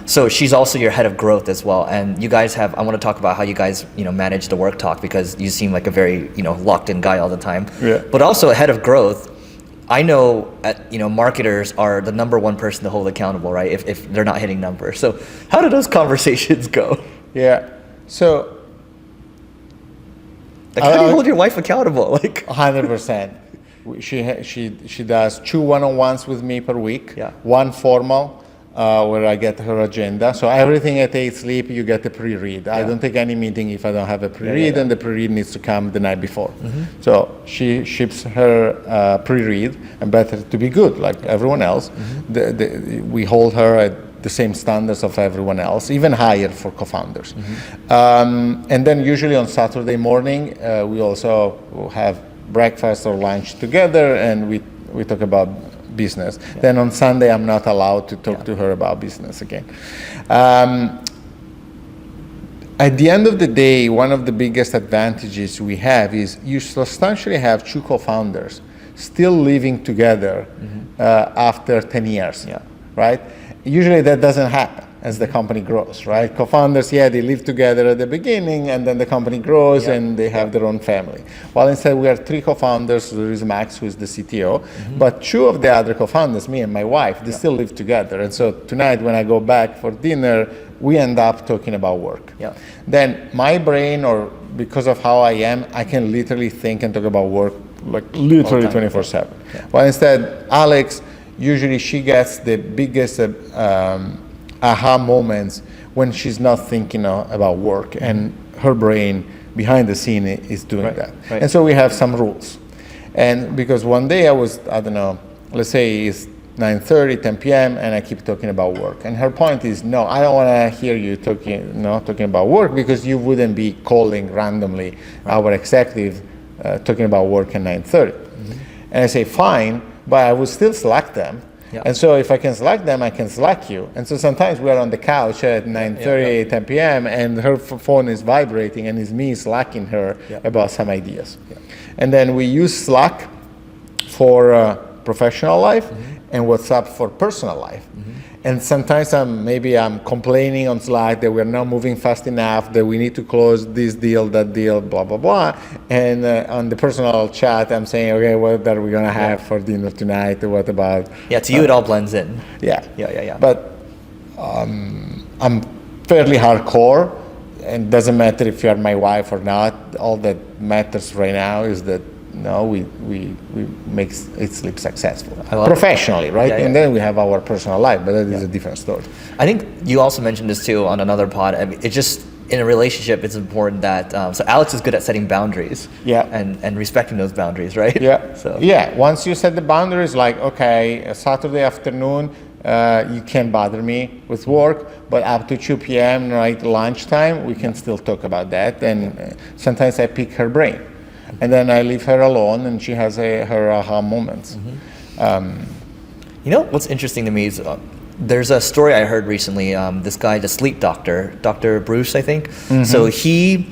[SPEAKER 2] So she's also your head of growth as well. And you guys have, I want to talk about how you guys, manage the work talk, because you seem like a very, locked in guy all the time. But also a head of growth. I know, marketers are the number one person to hold accountable, right? If they're not hitting numbers. So how do those conversations go?
[SPEAKER 1] So.
[SPEAKER 2] How do you hold your wife accountable?
[SPEAKER 1] 100%. She does 2 one-on-ones with me per week. One formal, where I get her agenda. So everything at 8 Sleep, you get a pre-read. I don't take any meeting if I don't have a pre-read, and the pre-read needs to come the night before. So she ships her pre-read, and better to be good, like everyone else. We hold her at the same standards of everyone else, even higher for co-founders. And then usually on Saturday morning, we also have breakfast or lunch together, and we talk about business. Then on Sunday, I'm not allowed to talk to her about business again. At the end of the day, one of the biggest advantages we have is you substantially have 2 co-founders still living together after 10 years, right? Usually that doesn't happen as the company grows, right? Co-founders, they live together at the beginning, and then the company grows and they have their own family. While instead we are 3 co-founders. There is Max, who is the CTO, but 2 of the other co-founders, me and my wife, they still live together. And so tonight when I go back for dinner, we end up talking about work. Then my brain, or because of how I am, I can literally think and talk about work like literally 24/7. While instead, Alex, usually she gets the biggest aha moments when she's not thinking about work, and her brain behind the scene is doing that. And so we have some rules. And because one day I don't know, let's say it's 9:30, 10 p.m., and I keep talking about work. And her point is, no, I don't want to hear you talking about work, because you wouldn't be calling randomly our executive talking about work at 9:30. And I say, fine, but I will still Slack them. And so if I can Slack them, I can Slack you. And so sometimes we are on the couch at 9:30, 10 p.m., and her phone is vibrating, and it's me Slacking her about some ideas. And then we use Slack for professional life and WhatsApp for personal life. And sometimes I'm complaining on Slack that we're not moving fast enough, that we need to close this deal, that deal, blah, blah, blah. And on the personal chat, I'm saying, okay, what are we going to have for dinner tonight? What about...
[SPEAKER 2] to you, it all blends in.
[SPEAKER 1] But I'm fairly hardcore, and it doesn't matter if you're my wife or not. All that matters right now is that we make it Sleep successful professionally, right? And then we have our personal life, but that is a different story.
[SPEAKER 2] I think you also mentioned this too on another pod. I mean, it just, in a relationship, it's important that so Alex is good at setting boundaries and respecting those boundaries, right?
[SPEAKER 1] Once you set the boundaries, like, okay, Saturday afternoon, you can't bother me with work, but up to 2 p.m., right, lunchtime, we can still talk about that. And sometimes I pick her brain. And then I leave her alone, and she has her aha moments.
[SPEAKER 2] What's interesting to me is there's a story I heard recently. This guy, the sleep doctor, Dr. Bruce, I think. So he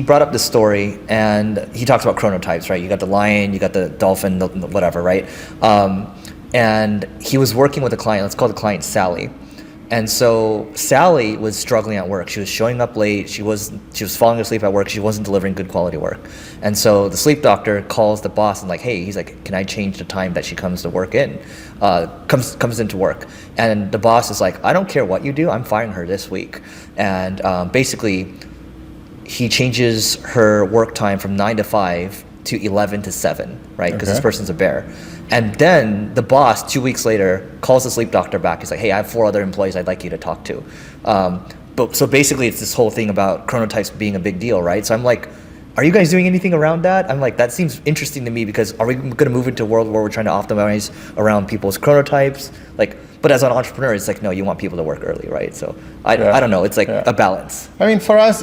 [SPEAKER 2] brought up this story, and he talks about chronotypes, right? You got the lion, you got the dolphin, whatever, right? And he was working with a client. Let's call the client Sally. And so Sally was struggling at work. She was showing up late. She was falling asleep at work. She wasn't delivering good quality work. And so the sleep doctor calls the boss and he's like, can I change the time that she comes to work in, comes into work? And the boss is like, I don't care what you do. I'm firing her this week. And basically, he changes her work time from 9 to 5 to 11 to 7, right? Because this
[SPEAKER 1] Okay.
[SPEAKER 2] person's a bear. And then the boss, 2 weeks later, calls the sleep doctor back. He's like, hey, I have 4 other employees I'd like you to talk to. But so basically, it's this whole thing about chronotypes being a big deal, right? So I'm like, are you guys doing anything around that? I'm like, that seems interesting to me, because are we going to move into a world where we're trying to optimize around people's chronotypes? Like, but as an entrepreneur, it's like, no, you want people to work early, right? So I don't know. It's like a balance.
[SPEAKER 1] I mean, for us,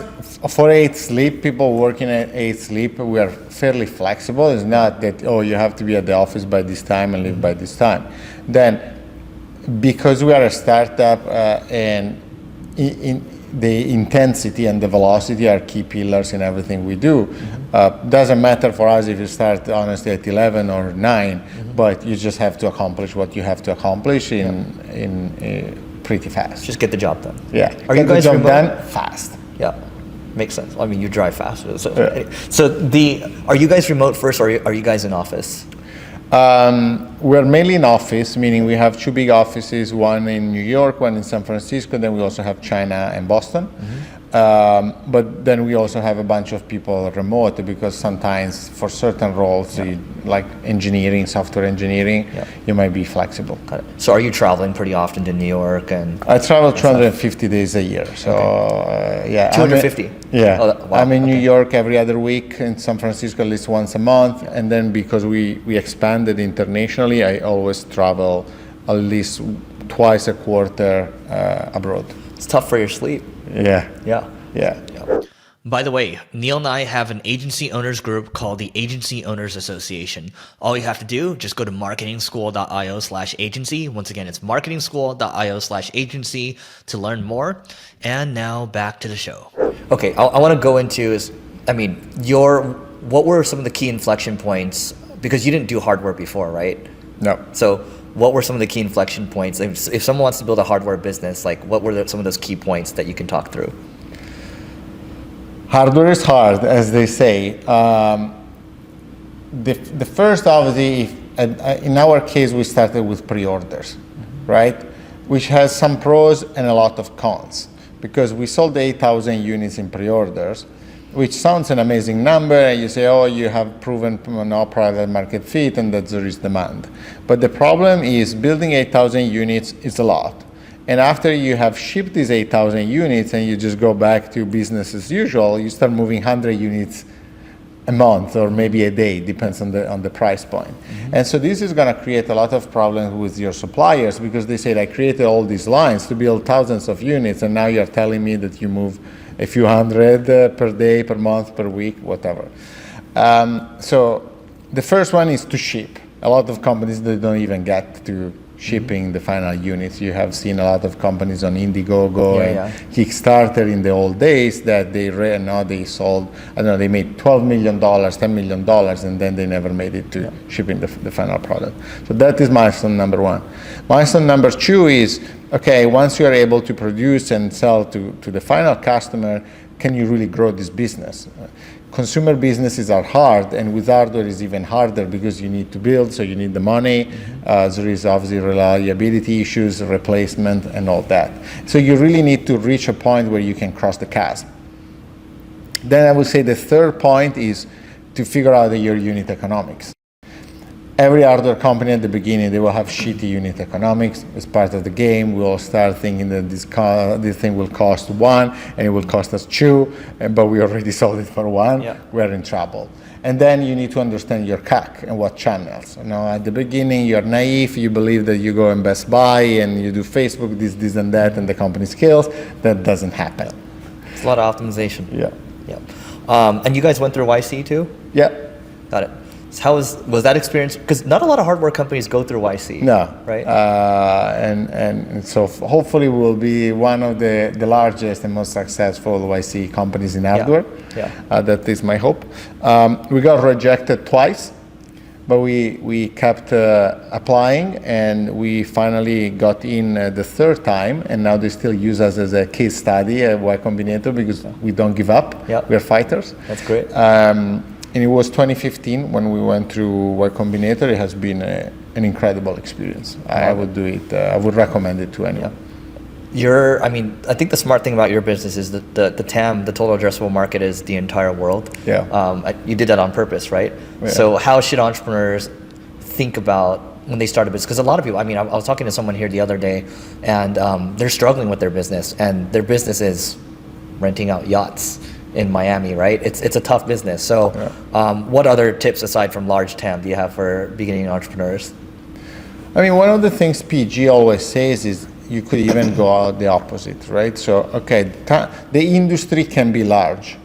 [SPEAKER 1] for 8 sleep, people working at 8 sleep, we are fairly flexible. It's not that, oh, you have to be at the office by this time and leave by this time. Then, because we are a startup and in the intensity and the velocity are key pillars in everything we do. Doesn't matter for us if you start honestly at 11 or 9, but you just have to accomplish what you have to accomplish in pretty fast.
[SPEAKER 2] Just get the job done.
[SPEAKER 1] Yeah.
[SPEAKER 2] Are you
[SPEAKER 1] Get the
[SPEAKER 2] guys
[SPEAKER 1] job
[SPEAKER 2] remote?
[SPEAKER 1] done fast.
[SPEAKER 2] Yeah, makes sense. I mean, you drive faster. So, are you guys remote first, or are you guys in office?
[SPEAKER 1] We're mainly in office, meaning we have 2 big offices, one in New York, one in San Francisco, then we also have China and Boston. But then we also have a bunch of people remote, because sometimes for certain roles, like engineering, software engineering, you might be flexible.
[SPEAKER 2] Got it. So are you traveling pretty often to New York? And
[SPEAKER 1] I travel 250 days a year, so yeah.
[SPEAKER 2] 250?
[SPEAKER 1] Yeah,
[SPEAKER 2] Oh, wow.
[SPEAKER 1] I'm in New York every other week, in San Francisco at least once a month, and then because we expanded internationally, I always travel at least twice a quarter abroad.
[SPEAKER 2] It's tough for your sleep.
[SPEAKER 1] Yeah.
[SPEAKER 2] Yeah.
[SPEAKER 1] Yeah.
[SPEAKER 2] By the way, Neil and I have an agency owners group called the Agency Owners Association. All you have to do, just go to marketingschool.io/agency. Once again, it's marketingschool.io/agency to learn more. And now back to the show. Okay, I want to go into what were some of the key inflection points? Because you didn't do hardware before, right?
[SPEAKER 1] No.
[SPEAKER 2] So what were some of the key inflection points? If someone wants to build a hardware business, like what were some of those key points that you can talk through?
[SPEAKER 1] Hardware is hard, as they say. The first, obviously, in our case, we started with pre-orders, right? Which has some pros and a lot of cons, because we sold 8,000 units in pre-orders, which sounds an amazing number, and you say, oh, you have proven product market fit, and that there is demand. But the problem is building 8,000 units is a lot. And after you have shipped these 8,000 units and you just go back to business as usual, you start moving 100 units a month or maybe a day, depends on the price point. And so this is going to create a lot of problems with your suppliers, because they say, I created all these lines to build thousands of units, and now you're telling me that you move a few hundred per day, per month, per week, whatever. So the first one is to ship. A lot of companies, they don't even get to shipping the final units. You have seen a lot of companies on Indiegogo and Kickstarter in the old days that they sold, I don't know, they made $12 million, $10 million, and then they never made it to shipping the final product. So that is milestone number 1. Milestone number 2 is, okay, once you are able to produce and sell to the final customer, can you really grow this business? Consumer businesses are hard, and with hardware is even harder, because you need to build, so you need the money. There is obviously reliability issues, replacement, and all that. So you really need to reach a point where you can cross the chasm. Then I would say the third point is to figure out your unit economics. Every hardware company at the beginning, they will have shitty unit economics. It's part of the game. We all start thinking that this thing will cost 1 and it will cost us 2, but we already sold it for 1. We're in trouble. And then you need to understand your CAC and what channels. At the beginning, you're naive. You believe that you go in Best Buy and you do Facebook, this and that, and the company scales. That doesn't happen.
[SPEAKER 2] It's a lot of optimization.
[SPEAKER 1] Yeah.
[SPEAKER 2] And you guys went through YC too?
[SPEAKER 1] Yeah.
[SPEAKER 2] Got it. So how was that experience? Because not a lot of hardware companies go through YC.
[SPEAKER 1] No.
[SPEAKER 2] Right?
[SPEAKER 1] And so hopefully we'll be one of the largest and most successful YC companies in hardware. That is my hope. We got rejected twice, but we kept applying, and we finally got in the third time, and now they still use us as a case study at Y Combinator, because we don't give up. We're fighters.
[SPEAKER 2] That's great.
[SPEAKER 1] And it was 2015 when we went through Y Combinator. It has been an incredible experience. I would do it. I would recommend it to anyone.
[SPEAKER 2] I mean, I think the smart thing about your business is that the TAM, the total addressable market, is the entire world.
[SPEAKER 1] Yeah.
[SPEAKER 2] You did that on purpose, right?
[SPEAKER 1] Yeah.
[SPEAKER 2] So how should entrepreneurs think about when they start a business? Because a lot of people, I mean, I was talking to someone here the other day, and they're struggling with their business, and their business is renting out yachts in Miami, right? It's a tough business. So what other tips aside from large TAM do you have for beginning entrepreneurs?
[SPEAKER 1] I mean, one of the things PG always says is you could even go out the opposite, right? So, okay, the industry can be large,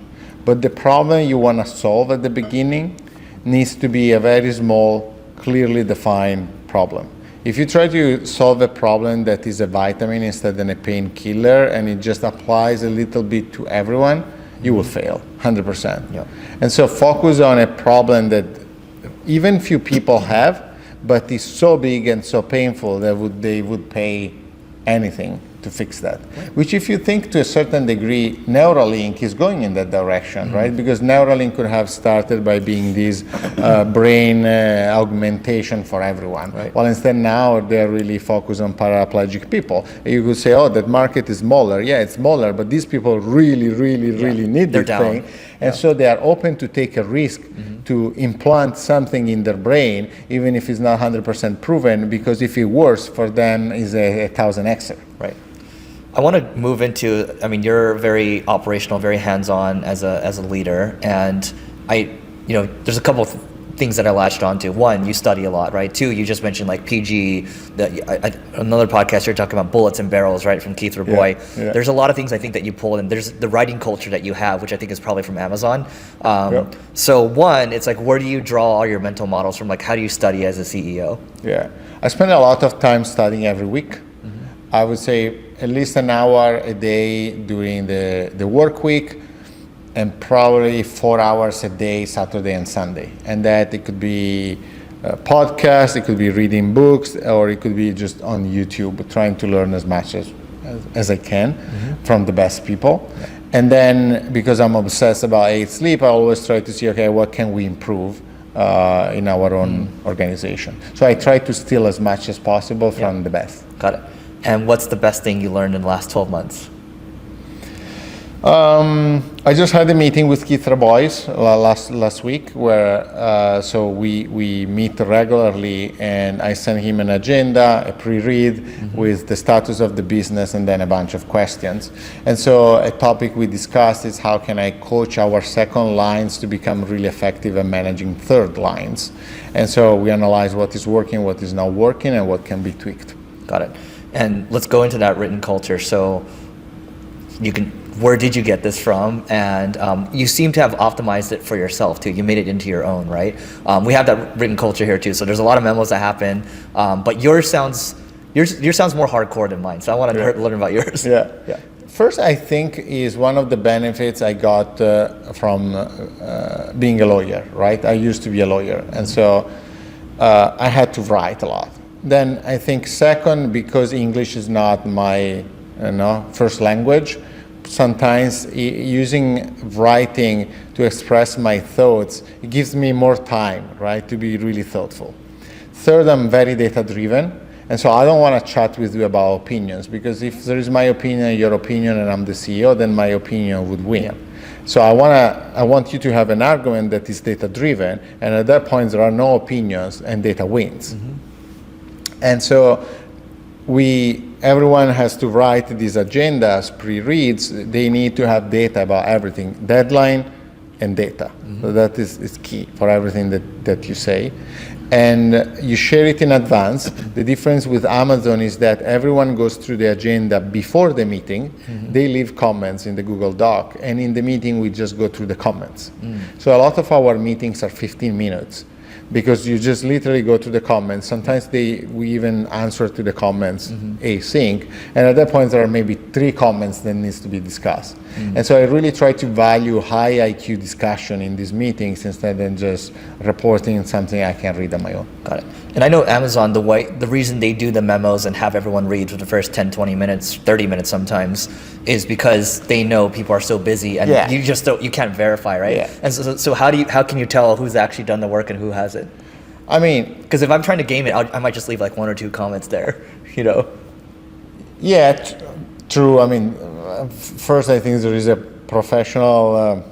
[SPEAKER 1] but the problem you want to solve at the beginning needs to be a very small, clearly defined problem. If you try to solve a problem that is a vitamin instead of a painkiller and it just applies a little bit to everyone, you will fail, 100%.
[SPEAKER 2] Yeah.
[SPEAKER 1] And so focus on a problem that even few people have, but is so big and so painful that they would pay anything to fix that. Which, if you think to a certain degree, Neuralink is going in that direction, right? Because Neuralink could have started by being this brain augmentation for everyone.
[SPEAKER 2] Right.
[SPEAKER 1] Well, instead now they're really focused on paraplegic people. You could say, oh, that market is smaller. Yeah, it's smaller, but these people really need
[SPEAKER 2] They're
[SPEAKER 1] this
[SPEAKER 2] down.
[SPEAKER 1] thing. And so they are open to take a risk to implant something in their brain, even if it's not 100% proven, because if it works for them, is a 1000xer.
[SPEAKER 2] Right. I want to move into, I mean, you're very operational, very hands-on as a leader, and there's a couple of things that I latched onto. One, you study a lot, right? Two, you just mentioned like PG, another podcast you're talking about bullets and barrels, right, from Keith Rabois.
[SPEAKER 1] Yeah.
[SPEAKER 2] There's a lot of things I think that you pull in. There's the writing culture that you have, which I think is probably from Amazon. So one, it's like, where do you draw all your mental models from? Like, how do you study as a CEO?
[SPEAKER 1] Yeah, I spend a lot of time studying every week. I would say at least an hour a day during the work week, and probably 4 hours a day, Saturday and Sunday. And that it could be a podcast, it could be reading books, or it could be just on YouTube, trying to learn as much as I can from the best people. Yeah. And then, because I'm obsessed about sleep, I always try to see, okay, what can we improve in our own organization? So I try to steal as much as possible from the best.
[SPEAKER 2] Got it. And what's the best thing you learned in the last 12 months?
[SPEAKER 1] I just had a meeting with Keith Rabois last week, where so we meet regularly, and I send him an agenda, a pre-read with the status of the business, and then a bunch of questions. And so a topic we discussed is how can I coach our second lines to become really effective at managing third lines. And so we analyze what is working, what is not working, and what can be tweaked.
[SPEAKER 2] Got it. And let's go into that written culture. So where did you get this from? And you seem to have optimized it for yourself too. You made it into your own, right? We have that written culture here too. So there's a lot of memos that happen, but yours sounds more hardcore than mine. So I want to learn about yours.
[SPEAKER 1] Yeah. First, I think is one of the benefits I got from being a lawyer, right? I used to be a lawyer, and so I had to write a lot. Then I think second, because English is not my first language, sometimes using writing to express my thoughts, it gives me more time, right, to be really thoughtful. Third, I'm very data driven, and so I don't want to chat with you about opinions, because if there is my opinion, your opinion, and I'm the CEO, then my opinion would win. Yeah. So I want you to have an argument that is data driven, and at that point there are no opinions and data wins. And so everyone has to write these agendas, pre-reads. They need to have data about everything, deadline and data. So that is key for everything that you say. And you share it in advance. The difference with Amazon is that everyone goes through the agenda before the meeting. They leave comments in the Google Doc, and in the meeting we just go through the comments. So a lot of our meetings are 15 minutes. Because you just literally go to the comments. Sometimes we even answer to the comments async, and at that point there are maybe 3 comments that needs to be discussed. And so I really try to value high IQ discussion in these meetings instead of just reporting something I can read on my own.
[SPEAKER 2] Got it. And I know Amazon, the reason they do the memos and have everyone read for the first 10, 20 minutes, 30 minutes sometimes, is because they know people are so busy, and you can't verify, right? Yeah. And so how can you tell who's actually done the work and who hasn't?
[SPEAKER 1] I mean,
[SPEAKER 2] because if I'm trying to game it, I might just leave like 1 or 2 comments there,
[SPEAKER 1] Yeah, True. I mean, first, I think there is a professional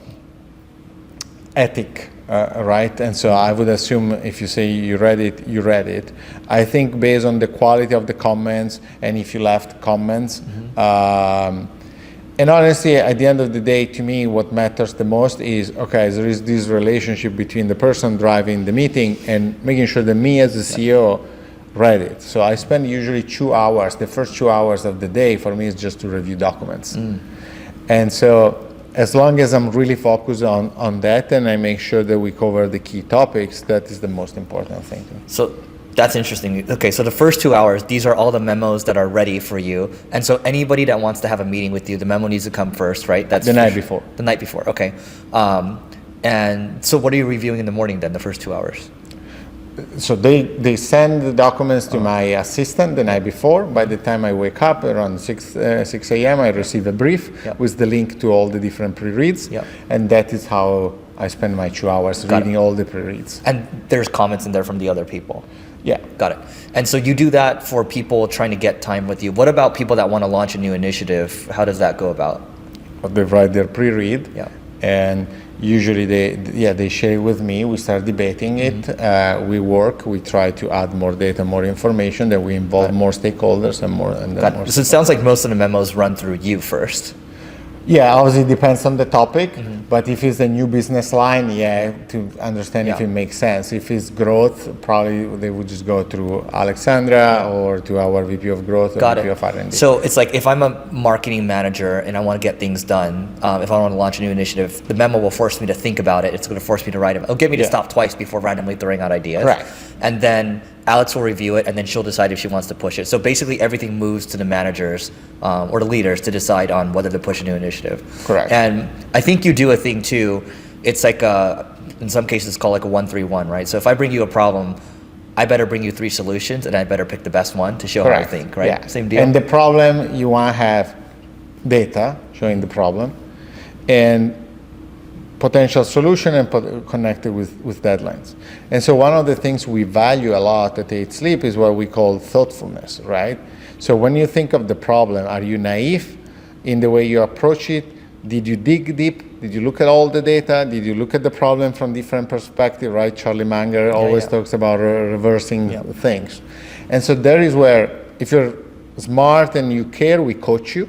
[SPEAKER 1] ethic, right? And so I would assume if you say you read it, you read it. I think based on the quality of the comments and if you left comments, and honestly, at the end of the day, to me, what matters the most is, okay, there is this relationship between the person driving the meeting and making sure that me as the CEO read it. So I spend usually 2 hours, the first 2 hours of the day for me is just to review documents. And so as long as I'm really focused on that and I make sure that we cover the key topics, that is the most important thing to me.
[SPEAKER 2] So that's interesting. Okay, so the first 2 hours, these are all the memos that are ready for you. And so anybody that wants to have a meeting with you, the memo needs to come first, right? That's
[SPEAKER 1] the night before.
[SPEAKER 2] The night before, okay. And so what are you reviewing in the morning then, the first 2 hours?
[SPEAKER 1] So they send the documents to my assistant the night before. By the time I wake up around 6 a.m., I receive a brief with the link to all the different pre-reads. And that is how I spend my 2 hours reading all the pre-reads.
[SPEAKER 2] And there's comments in there from the other people.
[SPEAKER 1] Yeah.
[SPEAKER 2] Got it. And so you do that for people trying to get time with you. What about people that want to launch a new initiative? How does that go about?
[SPEAKER 1] They write their pre-read. And usually they share it with me. We start debating it. We work. We try to add more data, more information. Then we involve more stakeholders and more.
[SPEAKER 2] So it sounds like most of the memos run through you first.
[SPEAKER 1] Yeah, obviously it depends on the topic, but if it's a new business line, to understand if it makes sense. If it's growth, probably they would just go through Alexandra or to our VP of Growth or VP of R&D.
[SPEAKER 2] So it's like if I'm a marketing manager and I want to get things done, if I want to launch a new initiative, the memo will force me to think about it. It's going to force me to write it. It'll get me to stop twice before randomly throwing out ideas.
[SPEAKER 1] Correct.
[SPEAKER 2] And then Alex will review it, and then she'll decide if she wants to push it. So basically everything moves to the managers or the leaders to decide on whether to push a new initiative.
[SPEAKER 1] Correct.
[SPEAKER 2] And I think you do a thing too. It's like in some cases it's called like a 1-3-1, right? So if I bring you a problem, I better bring you 3 solutions, and I better pick the best one to show how I think, right?
[SPEAKER 1] Yeah.
[SPEAKER 2] Same deal.
[SPEAKER 1] And the problem, you want to have data showing the problem, and potential solution and connected with deadlines. And so one of the things we value a lot at 8 Sleep is what we call thoughtfulness, right? So when you think of the problem, are you naive in the way you approach it? Did you dig deep? Did you look at all the data? Did you look at the problem from different perspectives, right? Charlie Munger always talks about reversing things. And so there is where, if you're smart and you care, we coach you.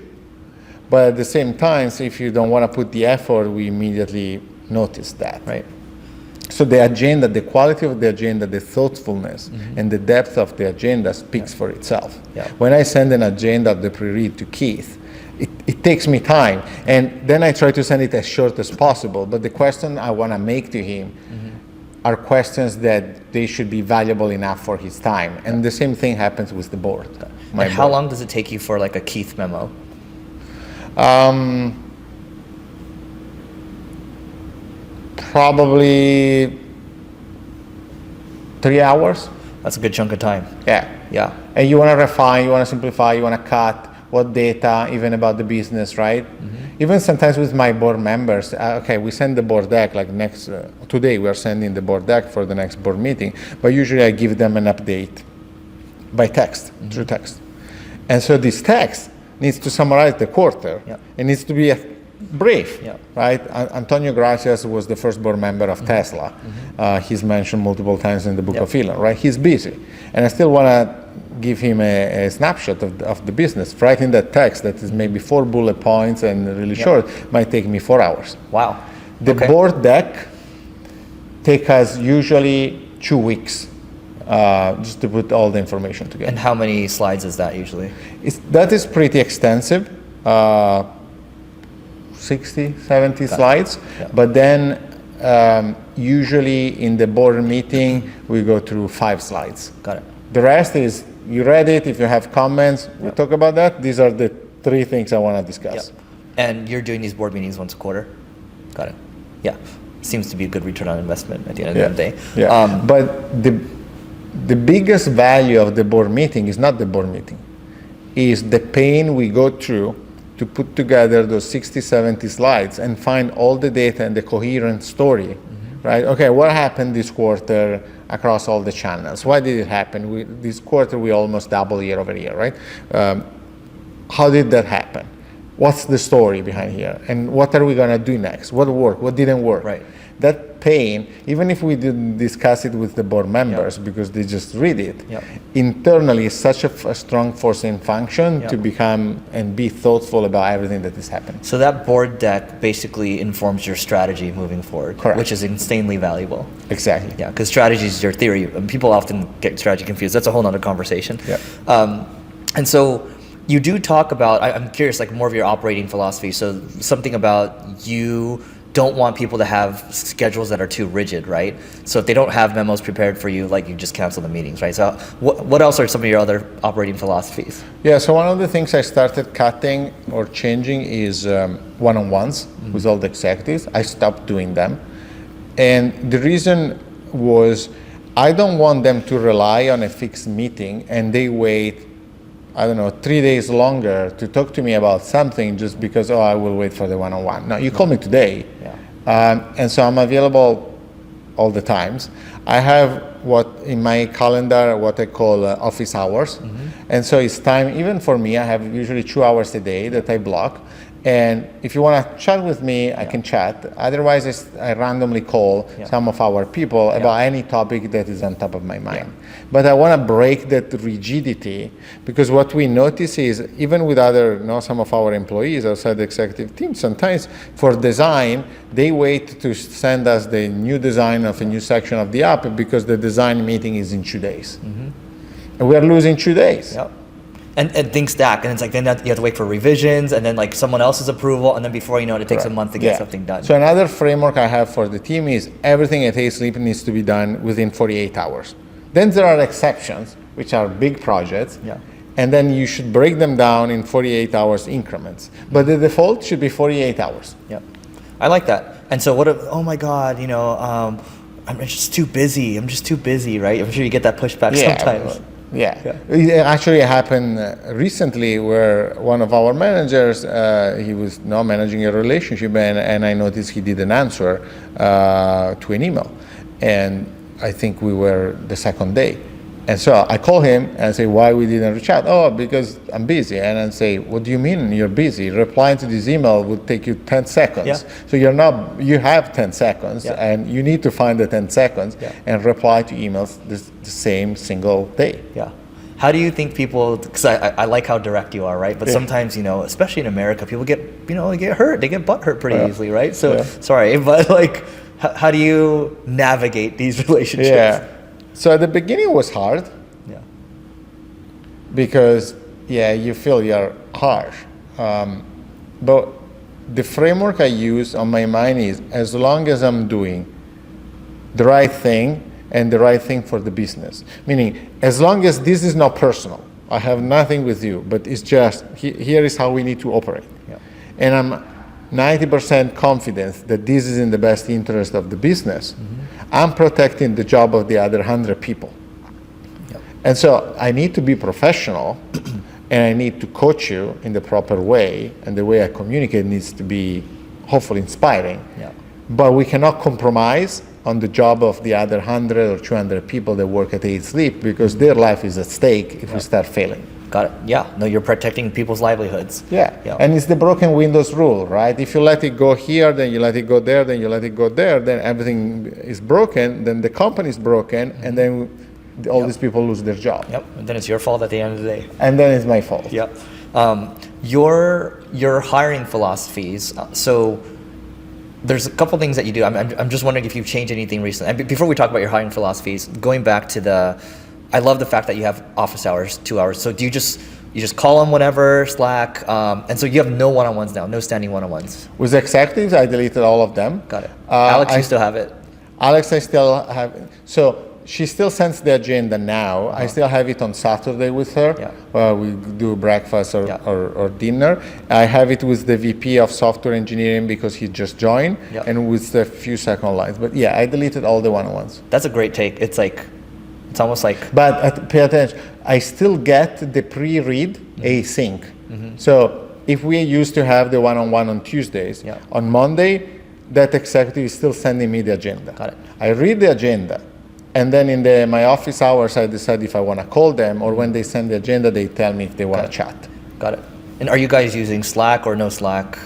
[SPEAKER 1] But at the same time, if you don't want to put the effort, we immediately notice that.
[SPEAKER 2] Right.
[SPEAKER 1] So the agenda, the quality of the agenda, the thoughtfulness, and the depth of the agenda speaks for itself. When I send an agenda of the pre-read to Keith, it takes me time. And then I try to send it as short as possible. But the question I want to make to him are questions that they should be valuable enough for his time. And the same thing happens with the board.
[SPEAKER 2] And how long does it take you for like a Keith memo?
[SPEAKER 1] Probably 3 hours.
[SPEAKER 2] That's a good chunk of time.
[SPEAKER 1] Yeah. And you want to refine, you want to simplify, you want to cut what data, even about the business, right? Even sometimes with my board members, we send the board deck, like today we are sending the board deck for the next board meeting, but usually I give them an update by text, through text. And so this text needs to summarize the quarter. It needs to be brief, right? Antonio Gracias was the first board member of Tesla. He's mentioned multiple times in the book of Elon, right? He's busy. And I still want to give him a snapshot of the business. Writing that text that is maybe 4 bullet points and really short might take me 4 hours.
[SPEAKER 2] Wow.
[SPEAKER 1] The board deck take us usually 2 weeks just to put all the information together.
[SPEAKER 2] And how many slides is that usually?
[SPEAKER 1] That is pretty extensive, 60, 70 slides. But then usually in the board meeting, we go through 5 slides.
[SPEAKER 2] Got it.
[SPEAKER 1] The rest is, you read it, if you have comments, we talk about that. These are the 3 things I want to discuss.
[SPEAKER 2] And you're doing these board meetings once a quarter? Got it. Yeah. Seems to be a good return on investment at the end of the day.
[SPEAKER 1] But the biggest value of the board meeting is not the board meeting, is the pain we go through to put together those 60, 70 slides and find all the data and the coherent story, right? Okay, what happened this quarter across all the channels? Why did it happen? This quarter we almost double year over year, right? how did that happen? What's the story behind here? And what are we going to do next? What worked? What didn't work?
[SPEAKER 2] Right.
[SPEAKER 1] That pain, even if we didn't discuss it with the board members because they just read it, internally is such a strong forcing function to become and be thoughtful about everything that is happening.
[SPEAKER 2] So that board deck basically informs your strategy moving forward,
[SPEAKER 1] Correct.
[SPEAKER 2] which is insanely valuable.
[SPEAKER 1] Exactly.
[SPEAKER 2] Yeah, because strategy is your theory. And people often get strategy confused. That's a whole nother conversation.
[SPEAKER 1] Yeah.
[SPEAKER 2] And so you do talk about, I'm curious, like more of your operating philosophy. So something about you don't want people to have schedules that are too rigid, right? So if they don't have memos prepared for you, like you just cancel the meetings, right? So what else are some of your other operating philosophies?
[SPEAKER 1] Yeah, so one of the things I started cutting or changing is one-on-ones with all the executives. I stopped doing them. And the reason was I don't want them to rely on a fixed meeting and they wait, I don't know, 3 days longer to talk to me about something just because, I will wait for the one-on-one. No, you call me today. And so I'm available all the times. I have what in my calendar, what I call office hours. And so it's time, even for me, I have usually 2 hours a day that I block. And if you want to chat with me, I can chat. Otherwise, I randomly call some of our people about any topic that is on top of my mind. But I want to break that rigidity because what we notice is even with other, some of our employees outside the executive team, sometimes for design, they wait to send us the new design of a new section of the app because the design meeting is in 2 days. And we're losing 2 days.
[SPEAKER 2] And things stack, and it's like then you have to wait for revisions, and then like someone else's approval, and then before you know it, it takes a month to get something done.
[SPEAKER 1] So another framework I have for the team is everything at A-Sleep needs to be done within 48 hours. Then there are exceptions, which are big projects, and then you should break them down in 48 hours increments. But the default should be 48 hours.
[SPEAKER 2] I like that. And so oh my God, I'm just too busy. I'm just too busy, right? I'm sure you get that pushback sometimes.
[SPEAKER 1] It actually happened recently where one of our managers, he was now managing a relationship and I noticed he didn't answer to an email. And I think we were the second day. And so I call him and I say, why we didn't reach out? Oh, because I'm busy. And I say, what do you mean you're busy? Replying to this email would take you 10 seconds. So you have 10 seconds and you need to find the 10 seconds and reply to emails the same single day.
[SPEAKER 2] How do you think people, because I like how direct you are, right? But sometimes, especially in America, people get, they get hurt. They get butt hurt pretty easily, right? So, sorry, but like, how do you navigate these relationships?
[SPEAKER 1] So at the beginning it was hard. Because, you feel you're harsh. But the framework I use on my mind is as long as I'm doing the right thing and the right thing for the business. Meaning, as long as this is not personal, I have nothing with you, but it's just, here is how we need to operate. And I'm 90% confident that this is in the best interest of the business. I'm protecting the job of the other 100 people. And so I need to be professional and I need to coach you in the proper way, and the way I communicate needs to be hopefully inspiring. But we cannot compromise on the job of the other 100 or 200 people that work at A-Sleep because their life is at stake if we start failing.
[SPEAKER 2] Got it. No, you're protecting people's livelihoods.
[SPEAKER 1] And it's the broken windows rule, right? If you let it go here, then you let it go there, then you let it go there, then everything is broken, then the company is broken, and then all these people lose their job.
[SPEAKER 2] And then it's your fault at the end of the day.
[SPEAKER 1] And then it's my fault.
[SPEAKER 2] Your hiring philosophies. So there's a couple things that you do. I'm just wondering if you've changed anything recently. And before we talk about your hiring philosophies, going back to I love the fact that you have office hours, 2 hours. So do you just call them whenever, Slack, and so you have no one-on-ones now, no standing one-on-ones.
[SPEAKER 1] With executives, I deleted all of them.
[SPEAKER 2] Got it. Alex, you still have it?
[SPEAKER 1] Alex, I still have it. So she still sends the agenda now. I still have it on Saturday with her. We do breakfast or dinner. I have it with the VP of software engineering because he just joined, and with a few second lines. But I deleted all the one-on-ones.
[SPEAKER 2] That's a great take. It's almost like...
[SPEAKER 1] But pay attention, I still get the pre-read async. So if we used to have the one-on-one on Tuesdays, on Monday, that executive is still sending me the agenda.
[SPEAKER 2] Got it.
[SPEAKER 1] I read the agenda, and then in my office hours, I decide if I want to call them, or when they send the agenda, they tell me if they want to chat.
[SPEAKER 2] Got it. And are you guys using Slack or no Slack?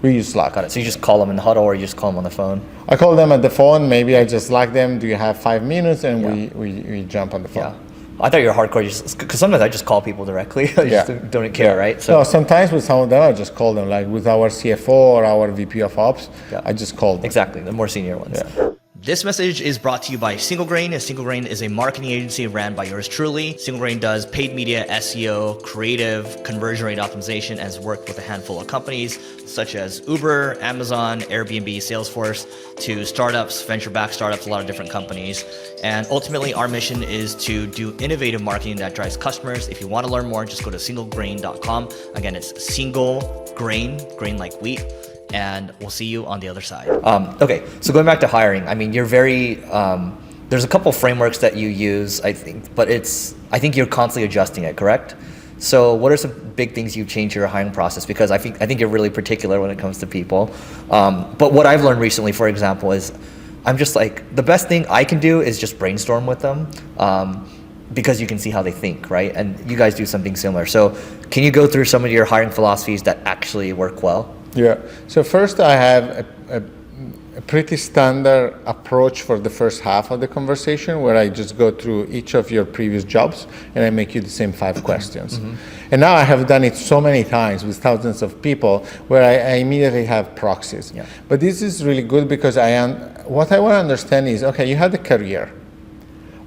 [SPEAKER 1] We use Slack.
[SPEAKER 2] Got it. So you just call them in the huddle, or you just call them on the phone?
[SPEAKER 1] I call them at the phone. Maybe I just Slack them. Do you have 5 minutes? And we jump on the phone.
[SPEAKER 2] Yeah. I thought you were hardcore, because sometimes I just call people directly. I just don't care, right?
[SPEAKER 1] So sometimes with some of them, I just call them, like with our CFO or our VP of Ops, I just call them.
[SPEAKER 2] Exactly, the more senior ones.
[SPEAKER 1] Yeah.
[SPEAKER 2] This message is brought to you by Single Grain. Single Grain is a marketing agency ran by yours truly. Single Grain does paid media, SEO, creative, conversion rate optimization, and has worked with a handful of companies such as Uber, Amazon, Airbnb, Salesforce, to startups, venture-backed startups, a lot of different companies. And ultimately, our mission is to do innovative marketing that drives customers. If you want to learn more, just go to singlegrain.com. Again, it's single grain, grain like wheat. And we'll see you on the other side. Okay, so going back to hiring, I mean, you're very, there's a couple frameworks that you use, I think, but I think you're constantly adjusting it, correct? So what are some big things you've changed your hiring process? Because I think you're really particular when it comes to people. But what I've learned recently, for example, is I'm just like, the best thing I can do is just brainstorm with them. Because you can see how they think, right? And you guys do something similar. So can you go through some of your hiring philosophies that actually work well?
[SPEAKER 1] Yeah. So first, I have a pretty standard approach for the first half of the conversation, where I just go through each of your previous jobs and I make you the same 5 questions. And now I have done it so many times with thousands of people, where I immediately have proxies.
[SPEAKER 2] Yeah.
[SPEAKER 1] But this is really good, because what I want to understand is, okay, you had a career.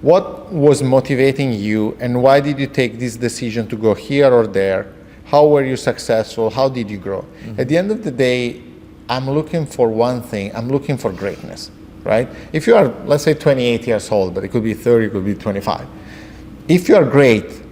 [SPEAKER 1] What was motivating you, and why did you take this decision to go here or there? How were you successful? How did you grow? At the end of the day, I'm looking for one thing. I'm looking for greatness, right? If you are, let's say, 28 years old, but it could be 30, it could be 25. If you are great,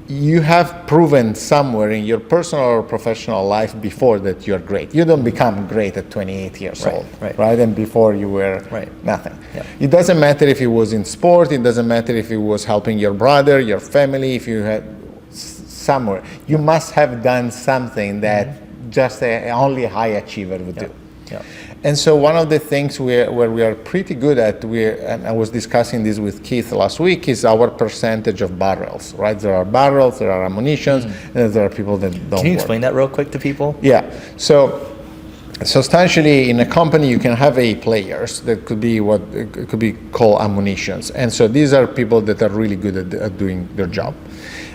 [SPEAKER 1] you have proven somewhere in your personal or professional life before that you're great. You don't become great at 28 years old, right? And before you were nothing. Yeah. It doesn't matter if it was in sport. It doesn't matter if it was helping your brother, your family, if you had somewhere. You must have done something that just only a high achiever would do. Yeah. And so one of the things where we are pretty good at, and I was discussing this with Keith last week, is our percentage of barrels, right? There are barrels, there are ammunitions, and there are people that don't work.
[SPEAKER 2] Can you explain that real quick to people?
[SPEAKER 1] Yeah. So substantially, in a company, you can have A players that could be what could be called ammunitions. And so these are people that are really good at doing their job.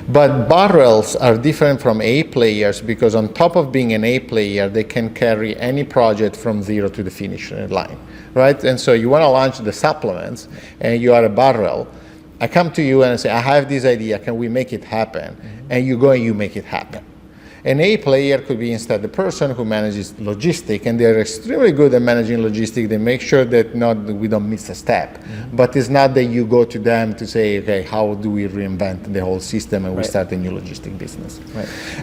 [SPEAKER 1] But barrels are different from A players, because on top of being an A player, they can carry any project from zero to the finish line, right? And so you want to launch the supplements, and you are a barrel. I come to you and I say, I have this idea, can we make it happen? And you go and you make it happen. An A player could be instead the person who manages logistics, and they're extremely good at managing logistics. They make sure that we don't miss a step. But it's not that you go to them to say, okay, how do we reinvent the whole system and we start a new logistic business.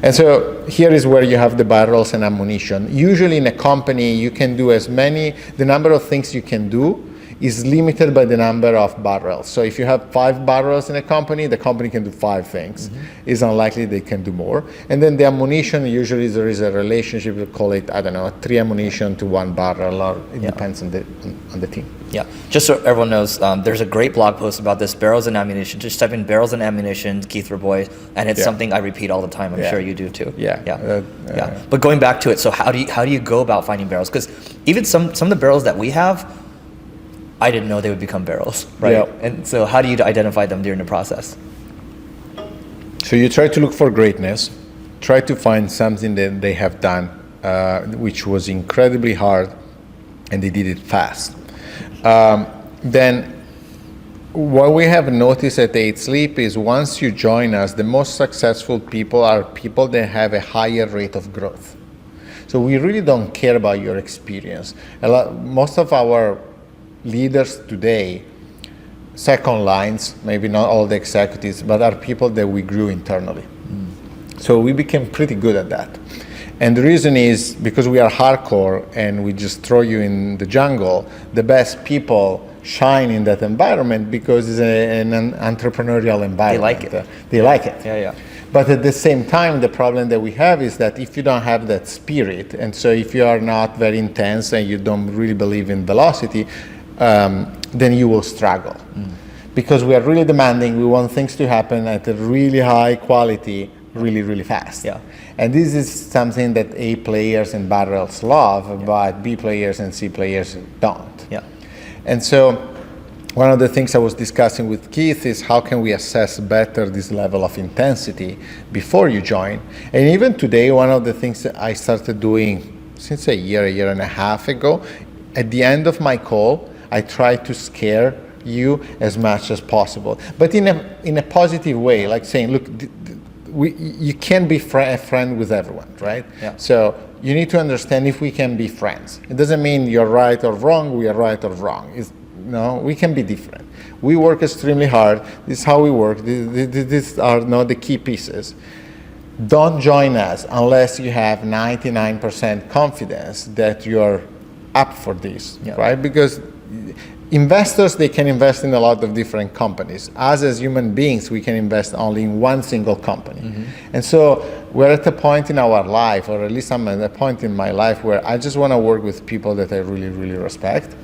[SPEAKER 1] And so here is where you have the barrels and ammunition. Usually in a company, you can do the number of things you can do is limited by the number of barrels. So if you have 5 barrels in a company, the company can do 5 things. It's unlikely they can do more. And then the ammunition, usually there is a relationship, we call it, 3 ammunition to 1 barrel, or it depends on the team.
[SPEAKER 2] Yeah, just so everyone knows, there's a great blog post about this, barrels and ammunition. Just type in barrels and ammunition, Keith Raboy, and it's something I repeat all the time. I'm sure you do too. Yeah. But going back to it, so how do you go about finding barrels? Because even some of the barrels that we have, I didn't know they would become barrels, right?
[SPEAKER 1] Yeah.
[SPEAKER 2] And so how do you identify them during the process?
[SPEAKER 1] So you try to look for greatness, try to find something that they have done, which was incredibly hard, and they did it fast. Then what we have noticed at 8 Sleep is once you join us, the most successful people are people that have a higher rate of growth. So we really don't care about your experience. Most of our leaders today, second lines, maybe not all the executives, but are people that we grew internally. So we became pretty good at that. And the reason is because we are hardcore and we just throw you in the jungle, the best people shine in that environment because it's an entrepreneurial environment. They like it.
[SPEAKER 2] Yeah.
[SPEAKER 1] But at the same time, the problem that we have is that if you don't have that spirit, and so if you are not very intense and you don't really believe in velocity, then you will struggle. Because we are really demanding, we want things to happen at a really high quality really, really fast.
[SPEAKER 2] Yeah.
[SPEAKER 1] And this is something that A players and barrels love, but B players and C players don't.
[SPEAKER 2] Yeah.
[SPEAKER 1] And so one of the things I was discussing with Keith is how can we assess better this level of intensity before you join. And even today, one of the things that I started doing since a year and a half ago, at the end of my call, I try to scare you as much as possible, but in a positive way, like saying, look, you can't be a friend with everyone, right?
[SPEAKER 2] Yeah.
[SPEAKER 1] So you need to understand if we can be friends. It doesn't mean you're right or wrong, we are right or wrong. No, we can be different. We work extremely hard. This is how we work. These are not the key pieces. Don't join us unless you have 99% confidence that you're up for this, right? Because investors, they can invest in a lot of different companies. Us as human beings, we can invest only in one single company. And so we're at a point in our life, or at least I'm at a point in my life where I just want to work with people that I really, really respect.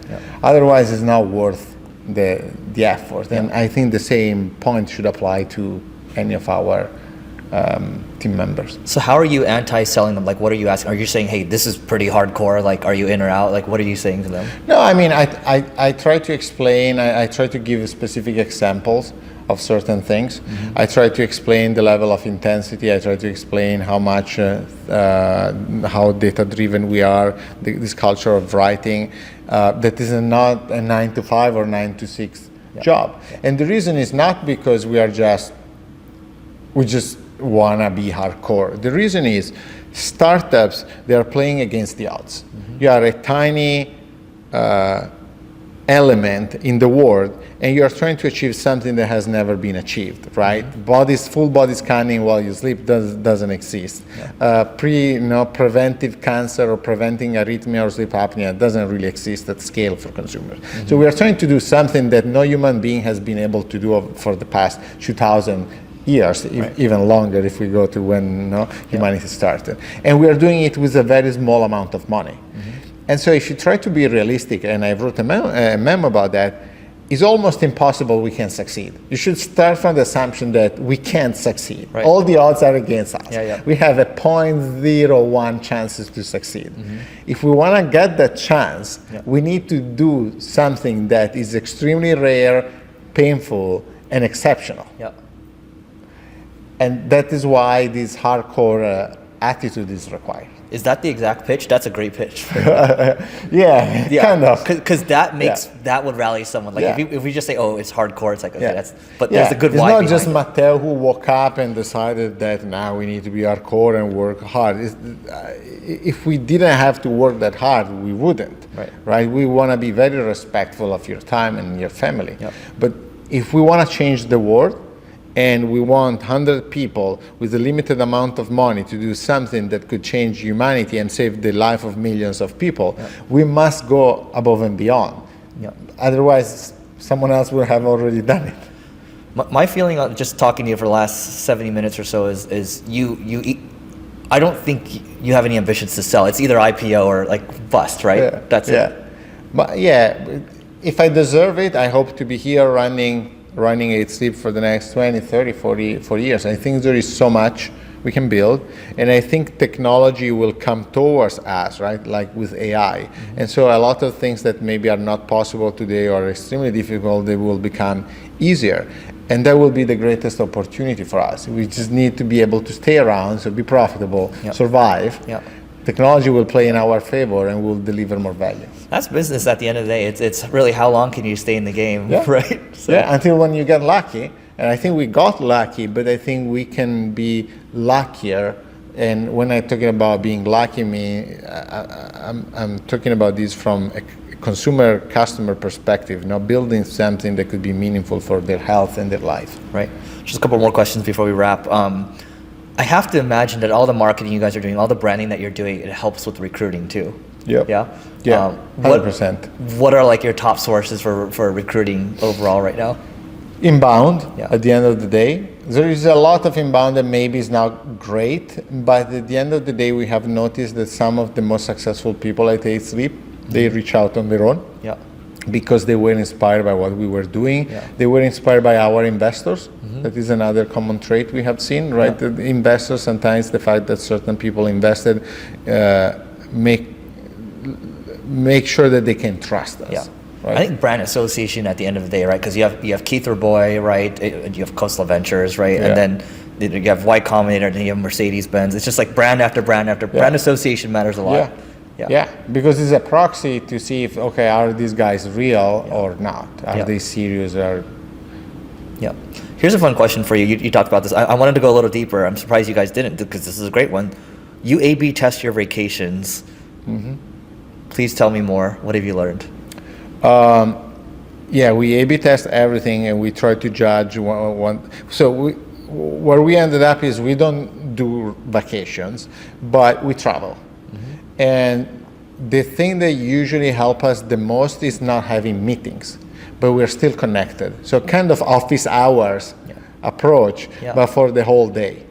[SPEAKER 1] Otherwise, it's not worth the effort. And I think the same point should apply to any of our team members.
[SPEAKER 2] So how are you anti-selling them? Like, what are you asking? Are you saying, hey, this is pretty hardcore? Like, are you in or out? Like, what are you saying to them?
[SPEAKER 1] No, I mean, I try to explain, I try to give specific examples of certain things. I try to explain the level of intensity. I try to explain how much, how data-driven we are, this culture of writing, that is not a 9 to 5 or 9 to 6 job. And the reason is not because we just want to be hardcore. The reason is startups, they are playing against the odds. You are a tiny element in the world, and you are trying to achieve something that has never been achieved, right? Full body scanning while you sleep doesn't exist. Preventive cancer or preventing arrhythmia or sleep apnea doesn't really exist at scale for consumers. So we are trying to do something that no human being has been able to do for the past 2,000 years, even longer if we go to when humanity started. And we are doing it with a very small amount of money. And so if you try to be realistic, and I wrote a memo about that, it's almost impossible we can succeed. You should start from the assumption that we can't succeed. All the odds are against us. We have a 0.01 chances to succeed. If we want to get that chance, we need to do something that is extremely rare, painful, and exceptional. And that is why this hardcore attitude is required.
[SPEAKER 2] Is that the exact pitch? That's a great pitch.
[SPEAKER 1] Yeah, kind of.
[SPEAKER 2] Because that makes that would rally someone. Like if we just say, oh, it's hardcore, it's like, okay, there's a good
[SPEAKER 1] it's
[SPEAKER 2] why
[SPEAKER 1] not
[SPEAKER 2] behind
[SPEAKER 1] just
[SPEAKER 2] it.
[SPEAKER 1] Mateo who woke up and decided that now we need to be hardcore and work hard. If we didn't have to work that hard, we wouldn't. Right? We want to be very respectful of your time and your family. But if we want to change the world, and we want 100 people with a limited amount of money to do something that could change humanity and save the life of millions of people, we must go above and beyond. Otherwise, someone else will have already done it.
[SPEAKER 2] My feeling on just talking to you for the last 70 minutes or so is I don't think you have any ambitions to sell. It's either IPO or like bust, right? That's it.
[SPEAKER 1] But if I deserve it, I hope to be here running 8 Sleep for the next 20, 30, 40 years. I think there is so much we can build, and I think technology will come towards us, right? Like with AI. And so a lot of things that maybe are not possible today or extremely difficult, they will become easier. And that will be the greatest opportunity for us. We just need to be able to stay around, so be profitable, survive. Technology will play in our favor and will deliver more value.
[SPEAKER 2] That's business at the end of the day. It's really how long can you stay in the game, right? So.
[SPEAKER 1] Until when you get lucky. And I think we got lucky, but I think we can be luckier. And when I'm talking about being lucky, I'm talking about this from a consumer customer perspective, building something that could be meaningful for their health and their life.
[SPEAKER 2] Right. Just a couple more questions before we wrap. I have to imagine that all the marketing you guys are doing, all the branding that you're doing, it helps with recruiting too.
[SPEAKER 1] Yeah. 100%.
[SPEAKER 2] What are like your top sources for recruiting overall right now?
[SPEAKER 1] Inbound, at the end of the day. There is a lot of inbound that maybe is not great, but at the end of the day, we have noticed that some of the most successful people at 8 Sleep, they reach out on their own. because they were inspired by what we were doing.
[SPEAKER 2] Yeah.
[SPEAKER 1] They were inspired by our investors. That is another common trait we have seen, right?
[SPEAKER 2] Yeah.
[SPEAKER 1] The investors, sometimes the fact that certain people invested make sure that they can trust us.
[SPEAKER 2] Yeah.
[SPEAKER 1] Right?
[SPEAKER 2] I think brand association at the end of the day, right? Because you have Keith Boy, right? You have Coastal Ventures, right?
[SPEAKER 1] Yeah.
[SPEAKER 2] And then you have Y Combinator, and then you have Mercedes Benz. It's just like brand after brand after brand association matters a lot.
[SPEAKER 1] Yeah, because it's a proxy to see if, okay, are these guys real or not? Are they serious or...
[SPEAKER 2] Yeah. Here's a fun question for you. You talked about this. I wanted to go a little deeper. I'm surprised you guys didn't, because this is a great one. You A/B test your vacations. Please tell me more. What have you learned?
[SPEAKER 1] Yeah, we A/B test everything, and we try to judge one. So where we ended up is we don't do vacations, but we travel. And the thing that usually help us the most is not having meetings, but we're still connected. So kind of office hours approach, but for the whole day.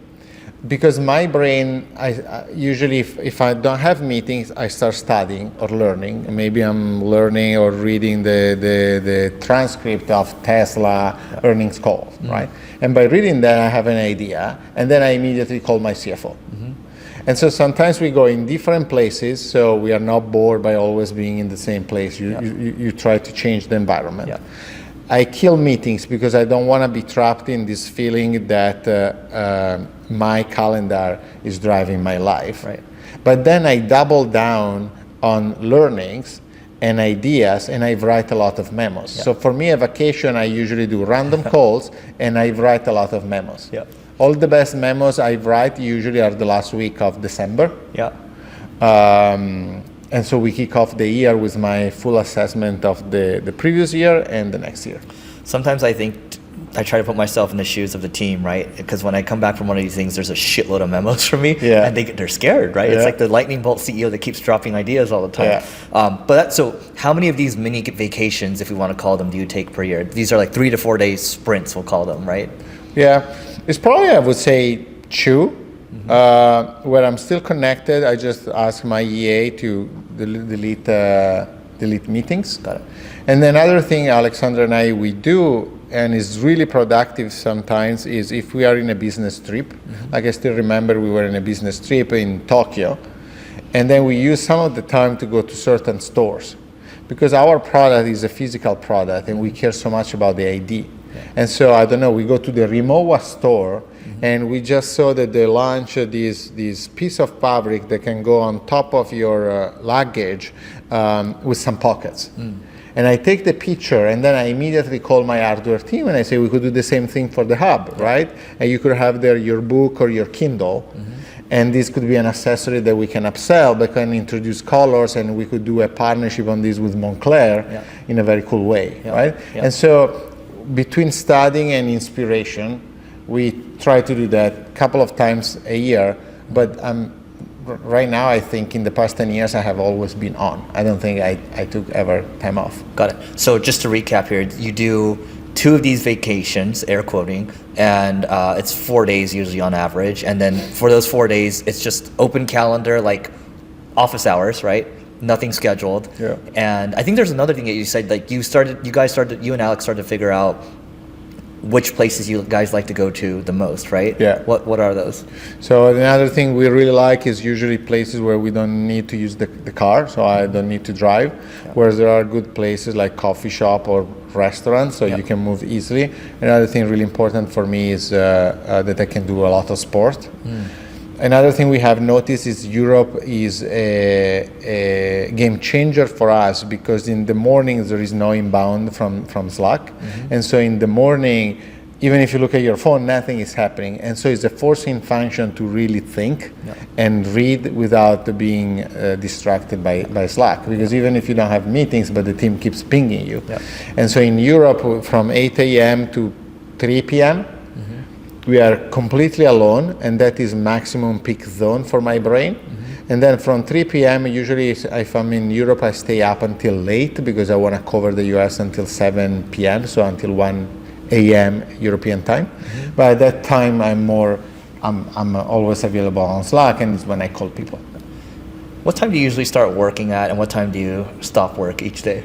[SPEAKER 1] Because my brain, I usually, if I don't have meetings, I start studying or learning. Maybe I'm learning or reading the transcript of Tesla earnings call, right? And by reading that, I have an idea, and then I immediately call my CFO. And so sometimes we go in different places, so we are not bored by always being in the same place. You try to change the environment. I kill meetings because I don't want to be trapped in this feeling that my calendar is driving my life.
[SPEAKER 2] Right.
[SPEAKER 1] But then I double down on learnings and ideas, and I write a lot of memos. So for me, a vacation, I usually do random calls, and I write a lot of memos. All the best memos I write usually are the last week of December. And so we kick off the year with my full assessment of the previous year and the next year.
[SPEAKER 2] Sometimes I think I try to put myself in the shoes of the team, right? Because when I come back from one of these things, there's a shitload of memos for me, and they're scared, right? It's like the lightning bolt CEO that keeps dropping ideas all the time. So how many of these mini vacations, if we want to call them, do you take per year? These are like 3 to 4 day sprints, we'll call them, right?
[SPEAKER 1] It's probably, I would say, 2. Where I'm still connected, I just ask my EA to delete meetings.
[SPEAKER 2] Got it.
[SPEAKER 1] And then another thing Alexandra and we do, and is really productive sometimes, is if we are in a business trip. Like I still remember we were in a business trip in Tokyo, and then we use some of the time to go to certain stores, because our product is a physical product and we care so much about the ID. And so, I don't know, we go to the Rimowa store, and we just saw that they launched this piece of fabric that can go on top of your luggage with some pockets. And I take the picture, and then I immediately call my hardware team, and I say, we could do the same thing for the hub, right? And you could have there your book or your Kindle, and this could be an accessory that we can upsell, but can introduce colors, and we could do a partnership on this with Montclair in a very cool way, right? And so, between studying and inspiration, we try to do that a couple of times a year, but right now I think in the past 10 years I have always been on. I don't think I took ever time off.
[SPEAKER 2] Got it. So just to recap here, you do 2 of these vacations, air quoting, and it's 4 days usually on average, and then for those 4 days it's just open calendar, like office hours, right? Nothing scheduled. And I think there's another thing that you said, like you and Alex started to figure out which places you guys like to go to the most, right? What are those?
[SPEAKER 1] So another thing we really like is usually places where we don't need to use the car, so I don't need to drive, whereas there are good places like coffee shop or restaurants, so you can move easily. Another thing really important for me is that I can do a lot of sport. Another thing we have noticed is Europe is a game changer for us, because in the mornings there is no inbound from Slack. And so in the morning, even if you look at your phone, nothing is happening. And so it's a forcing function to really think and read without being distracted by Slack. Because even if you don't have meetings, but the team keeps pinging you. And so in Europe, from 8 a.m. to 3 p.m., we are completely alone, and that is maximum peak zone for my brain. And then from 3 p.m., usually if I'm in Europe, I stay up until late because I want to cover the US until 7 p.m., so until 1 a.m. European time. But at that time, I'm always available on Slack, and it's when I call people.
[SPEAKER 2] What time do you usually start working at, and what time do you stop work each day?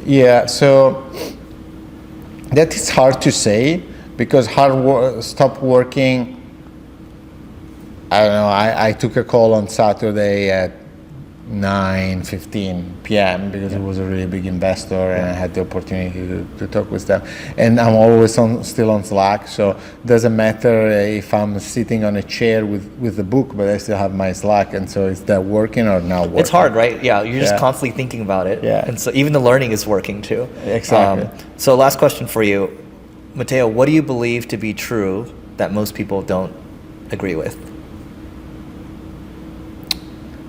[SPEAKER 1] Yeah, so that is hard to say because stop working. I don't know. I took a call on Saturday at 9:15 p.m. because it was a really big investor, and I had the opportunity to talk with them. And I'm always still on Slack, so it doesn't matter if I'm sitting on a chair with the book, but I still have my Slack, and so is that working or not working?
[SPEAKER 2] It's hard, right? Yeah, you're just constantly thinking about it.
[SPEAKER 1] Yeah.
[SPEAKER 2] And so even the learning is working too.
[SPEAKER 1] Exactly.
[SPEAKER 2] So last question for you, Mateo, what do you believe to be true that most people don't agree with?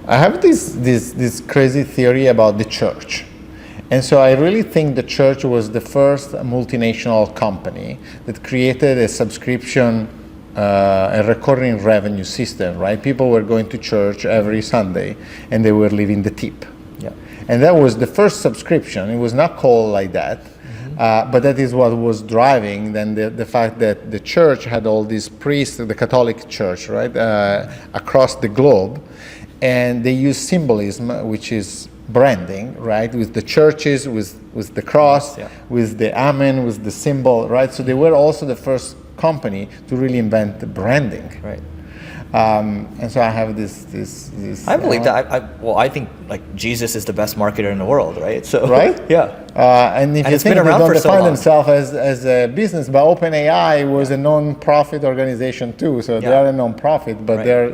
[SPEAKER 1] I have this crazy theory about the church. And so I really think the church was the first multinational company that created a subscription, a recurring revenue system, right? People were going to church every Sunday and they were leaving the tip.
[SPEAKER 2] Yeah.
[SPEAKER 1] And that was the first subscription. It was not called like that. But that is what was driving then the fact that the church had all these priests, the Catholic Church, right, across the globe. And they use symbolism, which is branding, right? With the churches, with the cross, with the amen, with the symbol, right? So they were also the first company to really invent the branding.
[SPEAKER 2] Right.
[SPEAKER 1] And so I have this
[SPEAKER 2] I believe that. I think like Jesus is the best marketer in the world, right? So
[SPEAKER 1] right?
[SPEAKER 2] Yeah.
[SPEAKER 1] And if you
[SPEAKER 2] it's
[SPEAKER 1] think
[SPEAKER 2] been
[SPEAKER 1] they
[SPEAKER 2] around
[SPEAKER 1] don't
[SPEAKER 2] for so
[SPEAKER 1] define
[SPEAKER 2] long.
[SPEAKER 1] themselves as a business, but OpenAI was a non-profit organization too, so they are a non-profit, but they're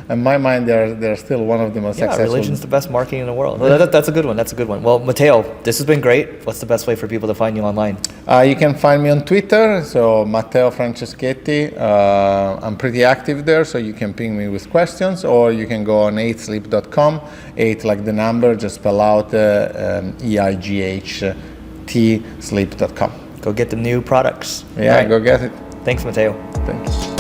[SPEAKER 1] in my mind they're still one of the most successful.
[SPEAKER 2] Religion's the best marketing in the world. Well, that's a good one. That's a good one. Well, Mateo, this has been great. What's the best way for people to find you online?
[SPEAKER 1] You can find me on Twitter, so Mateo Franceschetti. I'm pretty active there, so you can ping me with questions, or you can go on 8sleep.com, 8 like the number, just spell out EIGHT sleep.com.
[SPEAKER 2] Go get the new products.
[SPEAKER 1] Yeah, go get it.
[SPEAKER 2] Thanks, Mateo.
[SPEAKER 1] Thanks.